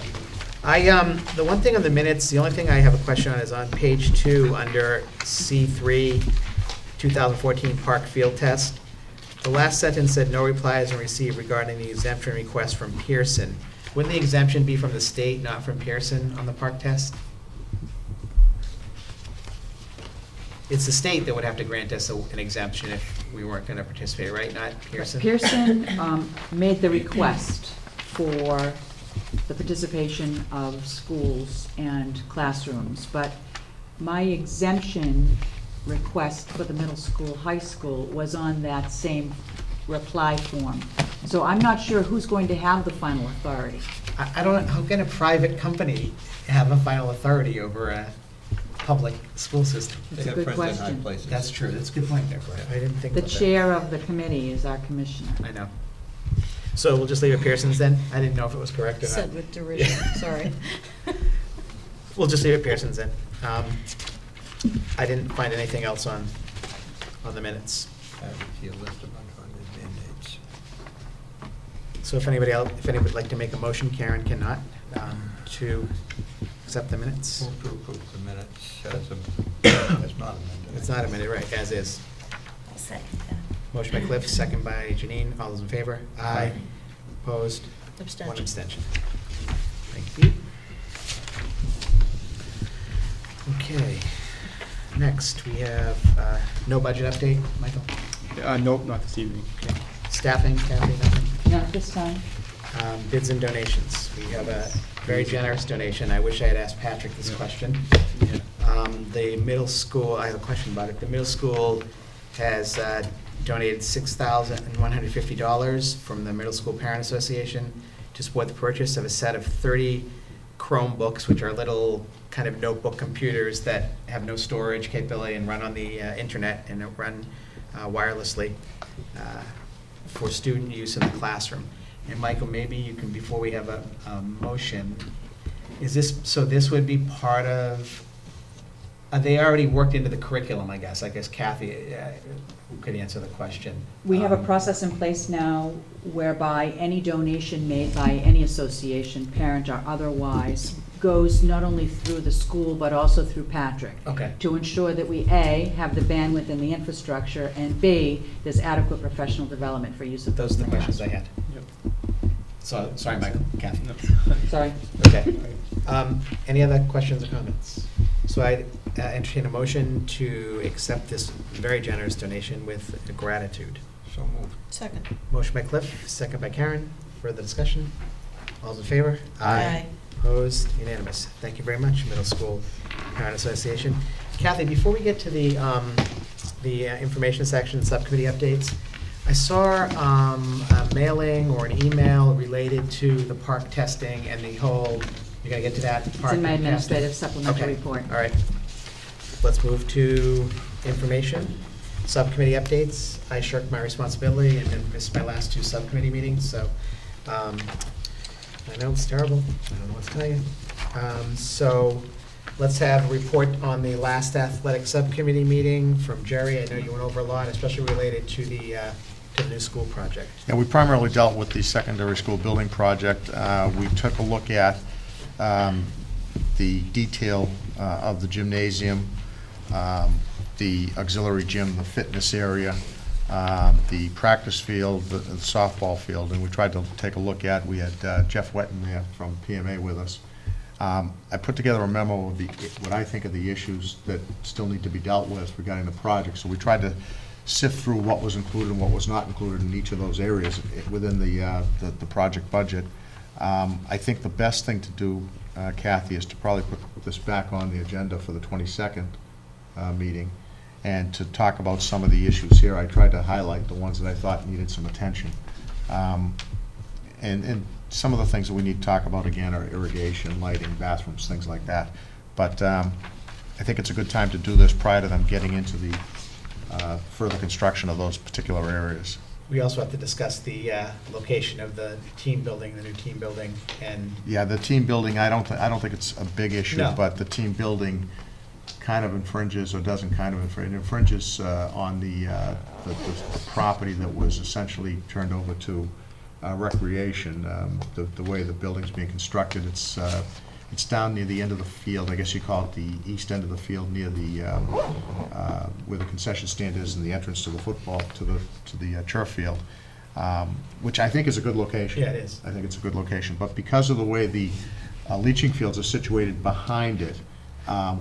The one thing on the minutes, the only thing I have a question on is on page 2, under C3, 2014 Park Field Test. The last sentence said, "No reply has been received regarding the exemption request from Pearson." Wouldn't the exemption be from the state, not from Pearson on the park test? It's the state that would have to grant us an exemption if we weren't going to participate, right? Not Pearson? Pearson made the request for the participation of schools and classrooms, but my exemption request for the middle school, high school was on that same reply form. So I'm not sure who's going to have the final authority. I don't know, how can a private company have a final authority over a public school system? It's a good question. That's true, that's a good point there, Claire. I didn't think The about that. chair of the committee is our commissioner. I know. So we'll just leave it Pearson's then? I didn't know if it was correct or not. Said with derision, sorry. We'll just leave it Pearson's then. I didn't find anything else on the minutes. So if anybody would like to make a motion, Karen cannot, to accept the minutes. Move to approve the minutes as not amended. It's not amended, right, as is. I'll second that. Motion by Cliff, second by Janine. All those in favor? Aye. Opposed? Abstention. One abstention. Thank you. Okay. Next, we have no budget update. Michael? Nope, not this evening. Okay. Staffing, Kathy, nothing? Not this time. Bids and donations. We have a very generous donation. I wish I had asked Patrick this question. The middle school, I have a question about it. The middle school has donated $6,150 from the Middle School Parent Association to support the purchase of a set of 30 Chromebooks, which are little kind of notebook computers that have no storage capability and run on the internet and run wirelessly for student use in the classroom. And Michael, maybe you can, before we have a motion, is this, so this would be part of, they already worked into the curriculum, I guess. I guess Kathy could answer the question. We have a process in place now whereby any donation made by any association, parent or otherwise, goes not only through the school but also through Patrick. Okay. To ensure that we, A, have the bandwidth and the infrastructure, and B, there's adequate professional development for use of Those are the in the questions I classroom. had. So, sorry, Michael, Kathy. Sorry. Okay. Any other questions or comments? So I entertain a motion to accept this very generous donation with gratitude. So moved. Second. Motion by Cliff, second by Karen. Further discussion? All's in favor? Aye. Opposed? Unanimous. Thank you very much, Middle School Parent Association. Kathy, before we get to the information section, subcommittee updates, I saw a mailing or an email related to the park testing and the whole, you're going to get to that? It's park in my testing? administrative supplementary Okay. report. All right. Let's move to information. Subcommittee updates. I shirked my responsibility and then missed my last two subcommittee meetings, so I know it's terrible. I don't know what to tell you. So let's have a report on the last athletic subcommittee meeting from Jerry. I know you went over a lot, especially related to the new school project. And we primarily dealt with the secondary school building project. We took a look at the detail of the gymnasium, the auxiliary gym, the fitness area, the practice field, the softball field, and we tried to take a look at, we had Jeff Wetton there from PMA with us. I put together a memo of what I think are the issues that still need to be dealt with regarding the project. So we tried to sift through what was included and what was not included in each of those areas within the project budget. I think the best thing to do, Kathy, is to probably put this back on the agenda for the 22nd meeting and to talk about some of the issues here. I tried to highlight the ones that I thought needed some attention. And some of the things that we need to talk about again are irrigation, lighting, bathrooms, things like that. But I think it's a good time to do this prior to them getting into the further construction of those particular areas. We also have to discuss the location of the team building, the new team building, and Yeah, the team building, I don't think it's a big issue, No. but the team building kind of infringes or doesn't kind of infringe. It infringes on the property that was essentially turned over to recreation. The way the building's being constructed, it's down near the end of the field. I guess you call it the east end of the field, near the where the concession stand is and the entrance to the football to the turf field. which I think is a good location. Yeah, it is. I think it's a good location, but because of the way the leaching fields are situated behind it,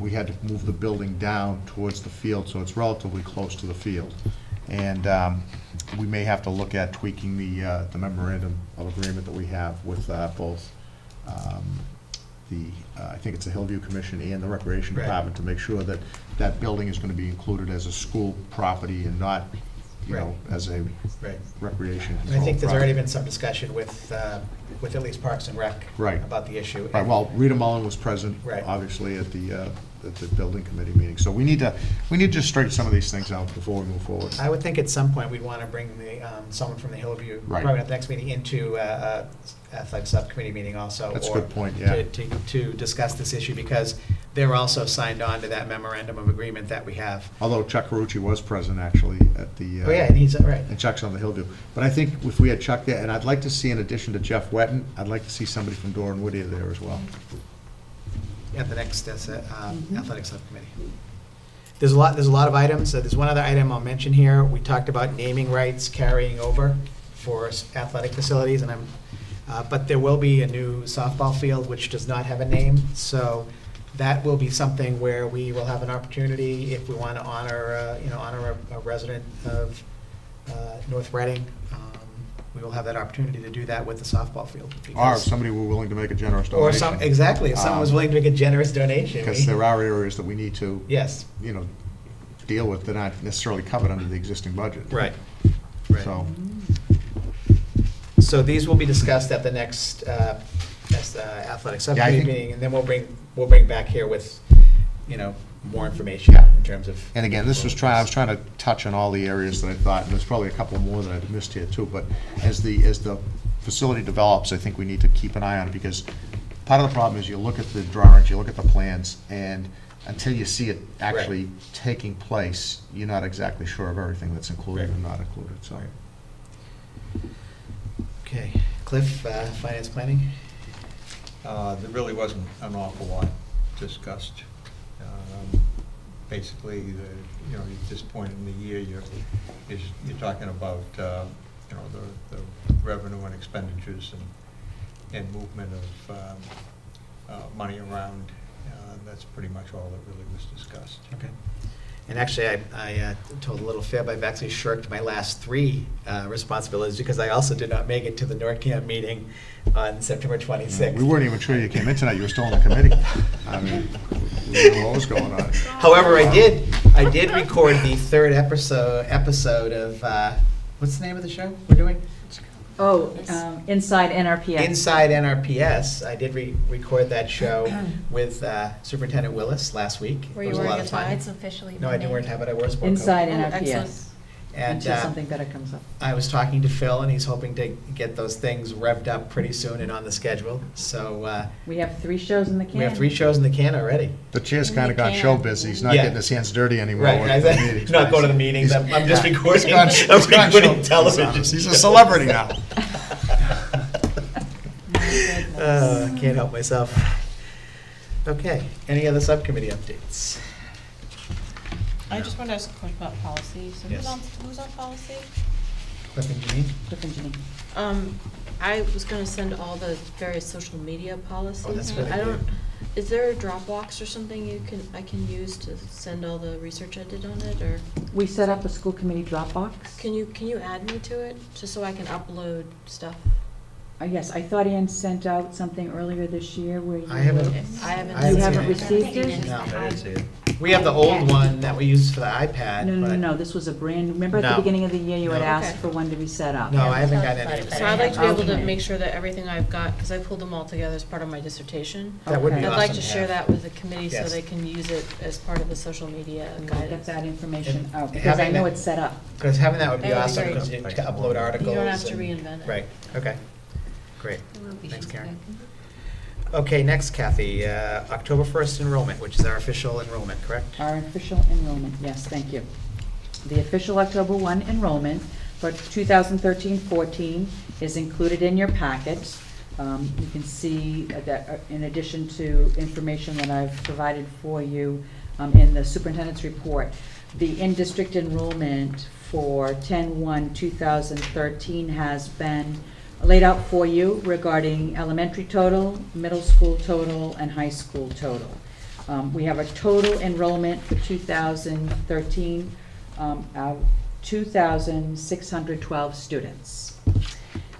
we had to move the building down towards the field, so it's relatively close to the field. And we may have to look at tweaking the memorandum of agreement that we have with both I think it's the Hillview Commission and the Recreation Right. Department to make sure that that building is going to be included as a school property and not, you know, as a Right. recreation And I think there's control already property. been some discussion with at least Parks and Rec. Right. About the issue. Right, well, Rita Mullen was present, Right. obviously, at the building committee meeting. So we need to just straighten some of these things out before we move forward. I would think at some point we'd want to bring someone from the Hillview, Right. probably at the next meeting, into athletic subcommittee meeting also. That's a or good point, yeah. To discuss this issue, because they're also signed on to that memorandum of agreement that we have. Although Chuck Carucci was present, actually, at the... Oh, yeah, and he's, right. And Chuck's on the Hillview. But I think if we had Chuck there, and I'd like to see, in addition to Jeff Wetton, I'd like to see somebody from Doran Whittier there as well. At the next athletic subcommittee. There's a lot of items. There's one other item I'll mention here. We talked about naming rights carrying over for athletic facilities, and but there will be a new softball field which does not have a name. So that will be something where we will have an opportunity, if we want to honor a resident of North Reading. We will have that opportunity to do that with the softball field. Or if because- somebody were willing to make a generous Or donation. exactly, if someone was willing to make a generous donation. Because there are areas that we need to, Yes. deal with that aren't necessarily covered under the existing budget. Right. Right. So, So these will be discussed at the next athletic subcommittee think- meeting, and then we'll bring back here with, more information in terms of. and again, I was trying to touch on all the areas that I thought, and there's probably a couple more that I've missed here too, but as the facility develops, I think we need to keep an eye on it, because part of the problem is you look at the drawings, you look at the plans, and until you see it actually taking place, you're not exactly sure of everything that's included and not included, so. Okay, Cliff, finance planning? There really wasn't an awful lot discussed. Basically, at this point in the year, you're talking about, the revenue and expenditures and movement of money around. That's pretty much all that really was discussed. Okay. And actually, I told a little fib. I've actually shirked my last 3 responsibilities because I also did not make it to the NORCAM meeting on September 26th. We weren't even sure you came in tonight, you were still on the committee. I mean, we didn't know what was going on. However, I did record the 3rd episode of, what's the name of the show we're doing? Oh, Inside NRPS. Inside NRPS. I did record that show with Superintendent Willis last week. Were It you was a wearing lot a of fun. tie? It's officially No, I didn't wear a tie, but I wore a sport coat. Inside Oh, NRPS. excellent. And Until something better comes up. I was talking to Phil, and he's hoping to get those things revved up pretty soon and on the schedule. So We have 3 shows in the can. we have 3 shows in the can already. The chair's In kind the of gone can. show busy, he's not Yeah. getting his hands dirty anymore. Right, with the meetings, not going to the but meetings. he's- I'm just recording. He's gone I'm recording show television. business. He's a shows. celebrity now. Can't help myself. Okay, any other subcommittee updates? I just want to ask a question about policy. So Yes. who's on policy? Cliff and Janine? Cliff and Janine. I was gonna send all the various social media policies. Oh, that's a good I idea. don't, is there a Dropbox or something I can use to send all the research I did on it, or We set up a school committee Dropbox. can you add me to it, just so I can upload stuff? Yes, I thought Ann sent out something earlier this year where you. I haven't- I haven't. I haven't You haven't seen it. received it? No. I didn't see it. We have the old one that we use for the iPad. No, but- this was a brand, remember at the No. beginning of the year, you had No. asked Okay. for one to be set up? No, I haven't got any. So I'd like to be able to Okay. make sure that everything I've got, because I pulled them all together as part of my dissertation. That would be Okay. I'd awesome like to share have. that with the committee so Yes. they can use it as part of the social media And we'll get guidance. that information And out, because I having know that- it's set up. Because having that would be That would be awesome, great. because you can upload articles. You don't have to and- reinvent it. Right, okay, great. It will be Thanks, she's Karen. good. Okay, next, Kathy, October 1st enrollment, which is our official enrollment, correct? Our official enrollment, yes, thank you. The official October 1 enrollment for 2013-14 is included in your packet. You can see that in addition to information that I've provided for you in the superintendent's report, the in-district enrollment for 10/1/2013 has been laid out for you regarding elementary total, middle school total, and high school total. We have a total enrollment for 2013 of 2,612 students.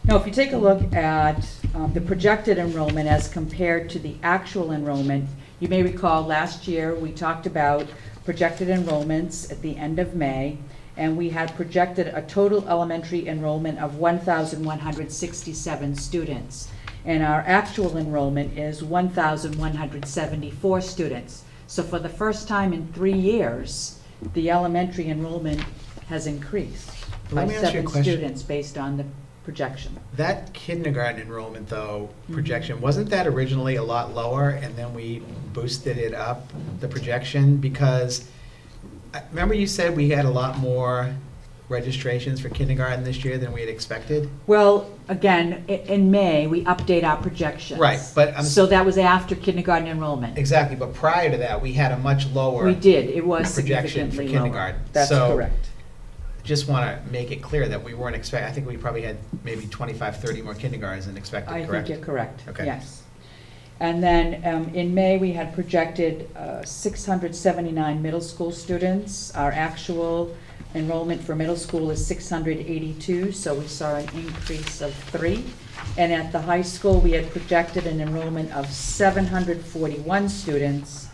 Now, if you take a look at the projected enrollment as compared to the actual enrollment, you may recall last year we talked about projected enrollments at the end of May, and we had projected a total elementary enrollment of 1,167 students. And our actual enrollment is 1,174 students. So for the first time in 3 years, the elementary enrollment has increased by Let me ask you a 7 question. students based on the projection. That kindergarten enrollment, though, projection, wasn't that originally a lot lower, and then we boosted it up, the projection? Because, remember you said we had a lot more registrations for kindergarten this year than we had expected? Well, again, in May, we update our projections. Right, but I'm- So that was after kindergarten enrollment. Exactly, but prior to that, we had a much lower. We did, it was projection for significantly lower. kindergarten. That's So- correct. Just want to make it clear that we weren't expecting, I think we probably had maybe 25, 30 more kindergartens than expected, I correct? think you're correct, Okay. yes. And then in May, we had projected 679 middle school students. Our actual enrollment for middle school is 682, so we saw an increase of 3. And at the high school, we had projected an enrollment of 741 students.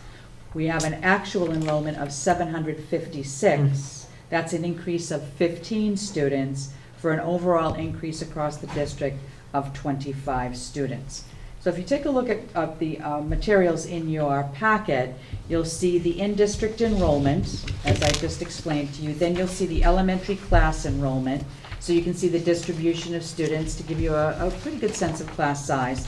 We have an actual enrollment of 756. That's an increase of 15 students for an overall increase across the district of 25 students. So if you take a look at the materials in your packet, you'll see the in-district enrollment, as I just explained to you. Then you'll see the elementary class enrollment, so you can see the distribution of students to give you a pretty good sense of class size.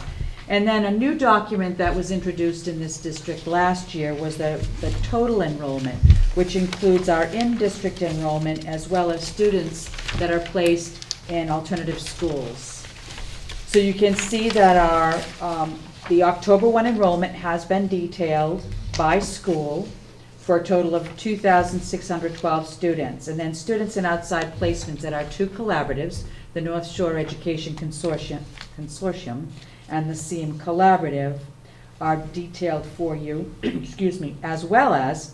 And then a new document that was introduced in this district last year was the total enrollment, which includes our in-district enrollment as well as students that are placed in alternative schools. So you can see that the October 1 enrollment has been detailed by school for a total of 2,612 students. And then students in outside placements at our 2 collaboratives, the North Shore Education Consortium and the SEAM Collaborative, are detailed for you, excuse me, as well as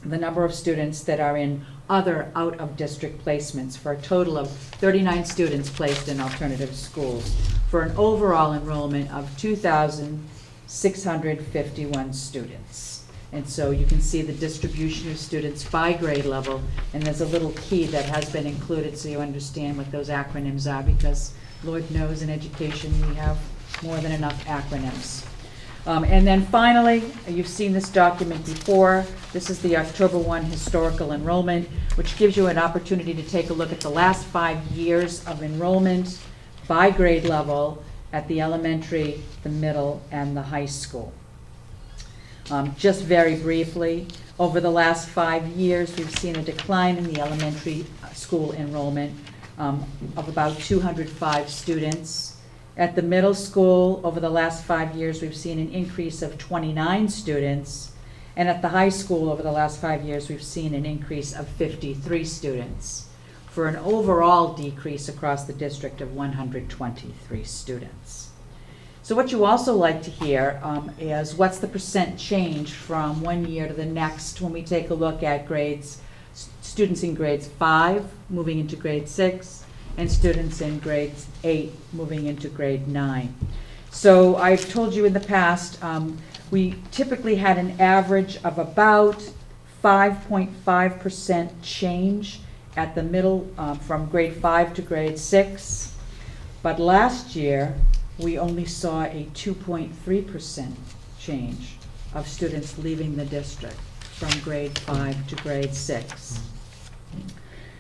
the number of students that are in other out-of-district placements, for a total of 39 students placed in alternative schools, for an overall enrollment of 2,651 students. And so you can see the distribution of students by grade level, and there's a little key that has been included so you understand what those acronyms are, because Lord knows in education we have more than enough acronyms. And then finally, you've seen this document before. This is the October 1 historical enrollment, which gives you an opportunity to take a look at the last 5 years of enrollment by grade level at the elementary, the middle, and the high school. Just very briefly, over the last 5 years, we've seen a decline in the elementary school enrollment of about 205 students. At the middle school, over the last 5 years, we've seen an increase of 29 students. And at the high school, over the last 5 years, we've seen an increase of 53 students, for an overall decrease across the district of 123 students. So what you also like to hear is what's the percent change from one year to the next when we take a look at students in grades 5 moving into grade 6, and students in grade 8 moving into grade 9. So I've told you in the past, we typically had an average of about 5.5% change at the middle from grade 5 to grade 6. But last year, we only saw a 2.3% change of students leaving the district from grade 5 to grade 6.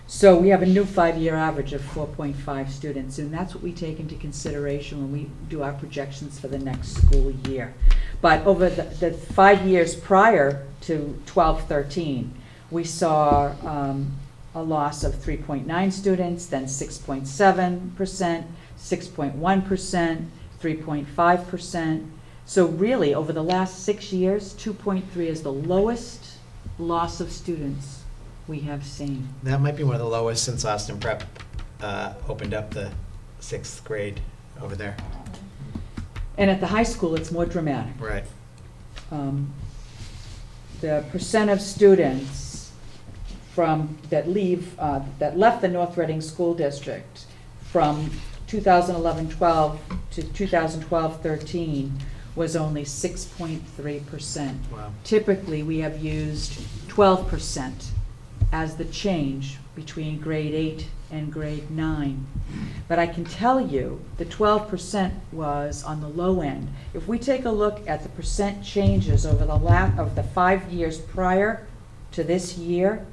So we have a new 5-year average of 4.5 students, and that's what we take into consideration when we do our projections for the next school year. But over the 5 years prior to 12-13, we saw a loss of 3.9 students, then 6.7%, 6.1%, 3.5%. So really, over the last 6 years, 2.3 is the lowest loss of students we have seen. That might be one of the lowest since Austin Prep opened up the 6th grade over there. And at the high school, it's more dramatic. Right. The percent of students that left the North Reading School District from 2011-12 to 2012-13 was only 6.3%. Wow. Typically, we have used 12% as the change between grade 8 and grade 9. But I can tell you, the 12% was on the low end. If we take a look at the percent changes over the 5 years prior to this year,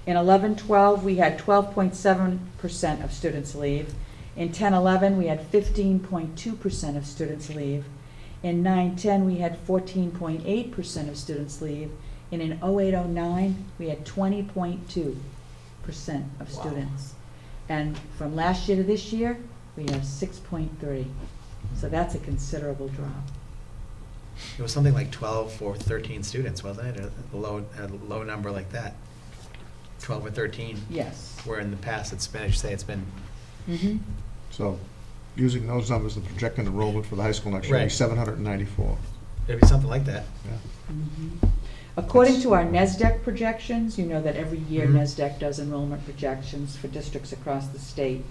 in 11-12, we had 12.7% of students leave. In 10-11, we had 15.2% of students leave. In 9-10, we had 14.8% of students leave. And in 08-09, we had 20.2% of students. And from last year to this year, we have 6.3. So that's a considerable drop. It was something like 12 or 13 students, wasn't it? A low number like that. 12 or 13. Yes. Where in the past it's been, I should say, it's been. Mm-hmm. So, using those numbers, the projected enrollment for the high school next year will be Right. 794. It'd be something like that. Yeah. Mhm. According to our NESDEC projections, you know that every year Mhm. NESDEC does enrollment projections for districts across the state.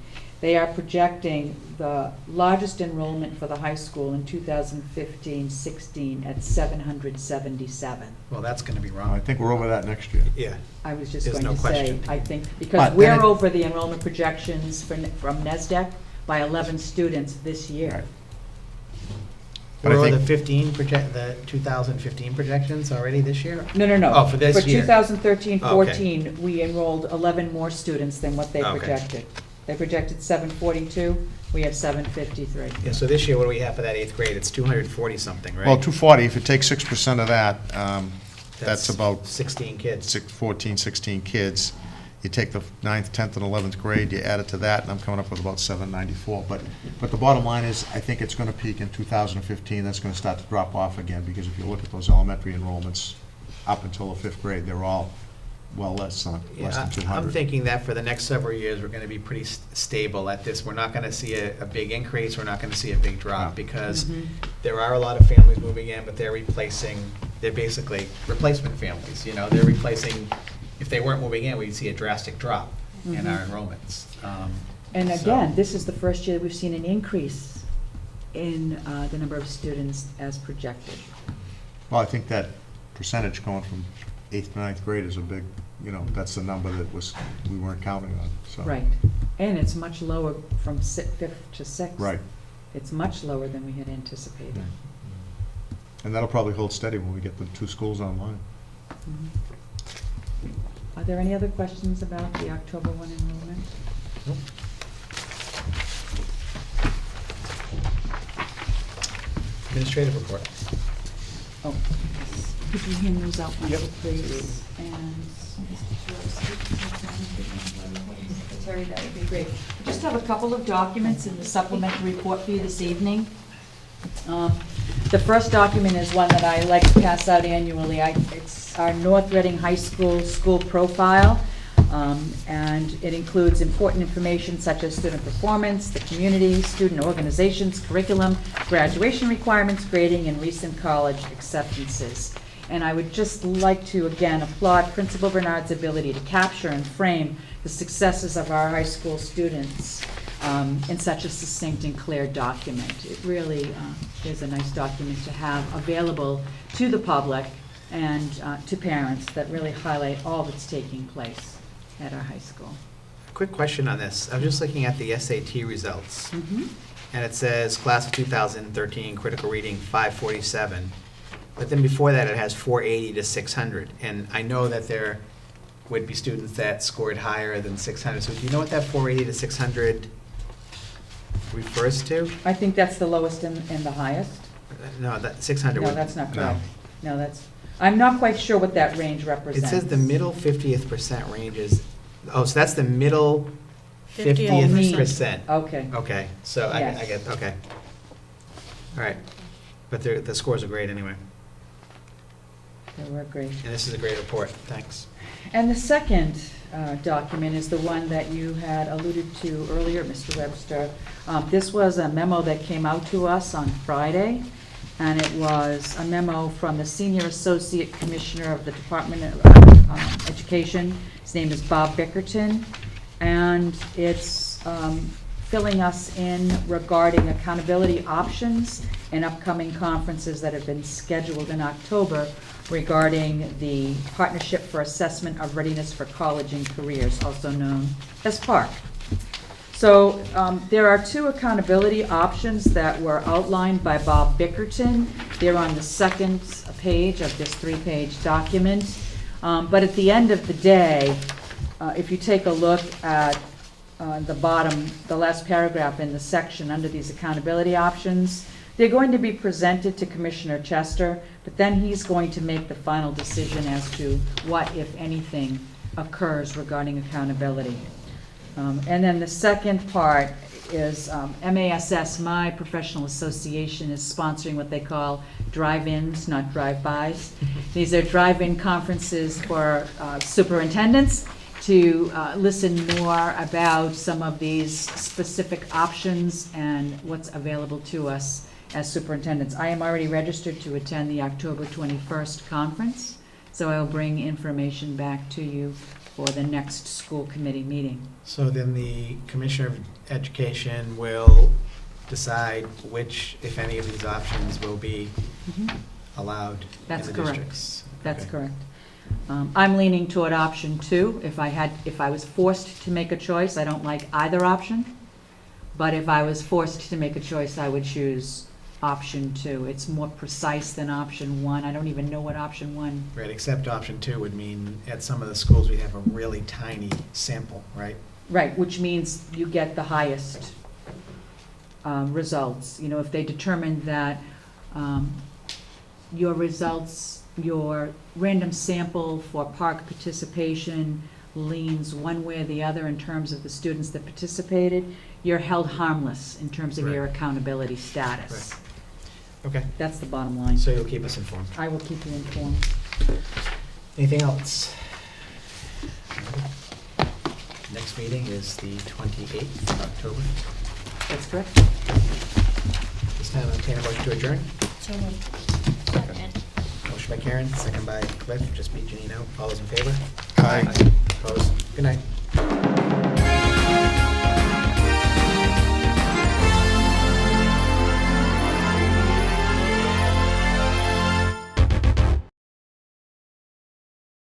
They are projecting the largest enrollment for the high school in 2015-16 at 777. Well, that's going to be I wrong. think we're over that next year. Yeah. I was just There's going no to say, question. I think, because But then we're it- over the enrollment projections from NESDEC by 11 students this year. Right. But We're I over the think- the 2015 projections already this year? No, no, no. Oh, for this year. 2013-14, we enrolled 11 more students than what they Okay. projected. They projected 742, we have 753. Yeah, so this year, what do we have for that 8th grade? It's 240 something, right? Well, 240, if you take 6% of that, that's about 16 kids. 14, 16 kids. You take the 9th, 10th, and 11th grade, you add it to that, and I'm coming up with about 794. But the bottom line is, I think it's going to peak in 2015, that's going to start to drop off again, because if you look at those elementary enrollments up until the 5th grade, they're all well less than Yeah, 200. I'm thinking that for the next several years, we're going to be pretty stable at this. We're not going to see a big increase, we're not going to see a big drop, No. because Mhm. there are a lot of families moving in, but they're basically replacement families, you know? They're replacing, if they weren't moving in, we'd see a drastic drop in Mhm. our enrollments. And So- again, this is the first year we've seen an increase in the number of students as projected. Well, I think that percentage going from 8th to 9th grade is a big, that's the number that we weren't counting on, so. Right. And it's much lower from 5th to 6th. Right. It's much lower than we had anticipated. And that'll probably hold steady when we get the 2 schools online. Mhm. Are there any other questions about the October 1 enrollment? Nope. Administrative report. Oh, yes. Could you hand those out, Michael, Yep. please? And Secretary, that would be great. I just have a couple of documents in the supplementary report for you this evening. The first document is one that I like to pass out annually. It's our North Reading High School school profile, and it includes important information such as student performance, the community, student organizations, curriculum, graduation requirements, grading, and recent college acceptances. And I would just like to, again, applaud Principal Bernard's ability to capture and frame the successes of our high school students in such a succinct and clear document. It really is a nice document to have available to the public and to parents that really highlight all that's taking place at our high school. Quick question on this. I'm just looking at the SAT results, Mhm. and it says class of 2013, critical reading 547. But then before that, it has 480 to 600. And I know that there would be students that scored higher than 600. So do you know what that 480 to 600 refers to? I think that's the lowest and the highest. No, that 600 No, would. that's not No. correct. No, that's, I'm not quite sure what that range It represents. says the middle 50th percent range is, oh, so that's the middle 50th 50th percent. Okay. Okay, so I Yes. get, okay. All right. But the scores are great anyway. They were great. And this is a great report, thanks. And the second document is the one that you had alluded to earlier, Mr. Webster. This was a memo that came out to us on Friday, and it was a memo from the Senior Associate Commissioner of the Department of Education. His name is Bob Bickerton, and it's filling us in regarding accountability options and upcoming conferences that have been scheduled in October regarding the Partnership for Assessment of Readiness for College and Careers, also known as PARC. So there are two accountability options that were outlined by Bob Bickerton. They're on the second page of this 3-page document. But at the end of the day, if you take a look at the bottom, the last paragraph in the section under these accountability options, they're going to be presented to Commissioner Chester, but then he's going to make the final decision as to what, if anything, occurs regarding accountability. And then the second part is MASS, my professional association, is sponsoring what they call drive-ins, not drive-bys. These are drive-in conferences for superintendents to listen more about some of these specific options and what's available to us as superintendents. I am already registered to attend the October 21st conference, so I'll bring information back to you for the next school committee meeting. So then the Commissioner of Education will decide which, if any, of these options will be allowed That's in the correct. districts. That's Okay. correct. I'm leaning toward option 2. If I was forced to make a choice, I don't like either option. But if I was forced to make a choice, I would choose option 2. It's more precise than option 1. I don't even know what option 1. Right, except option 2 would mean at some of the schools, we have a really tiny sample, right? Right, which means you get the highest results. You know, if they determine that your results, your random sample for PARC participation leans one way or the other in terms of the students that participated, you're held harmless in terms of your Right. accountability status. Right. Okay, That's the bottom line. so you'll keep us informed. I will keep you informed. Anything else? Next meeting is the 28th of October. That's correct. This time, I'll entertain a motion to adjourn. So moved. Second. Motion by Karen, second by Cliff, just beat Janine out. All those in favor? Aye. Opposed? Good night.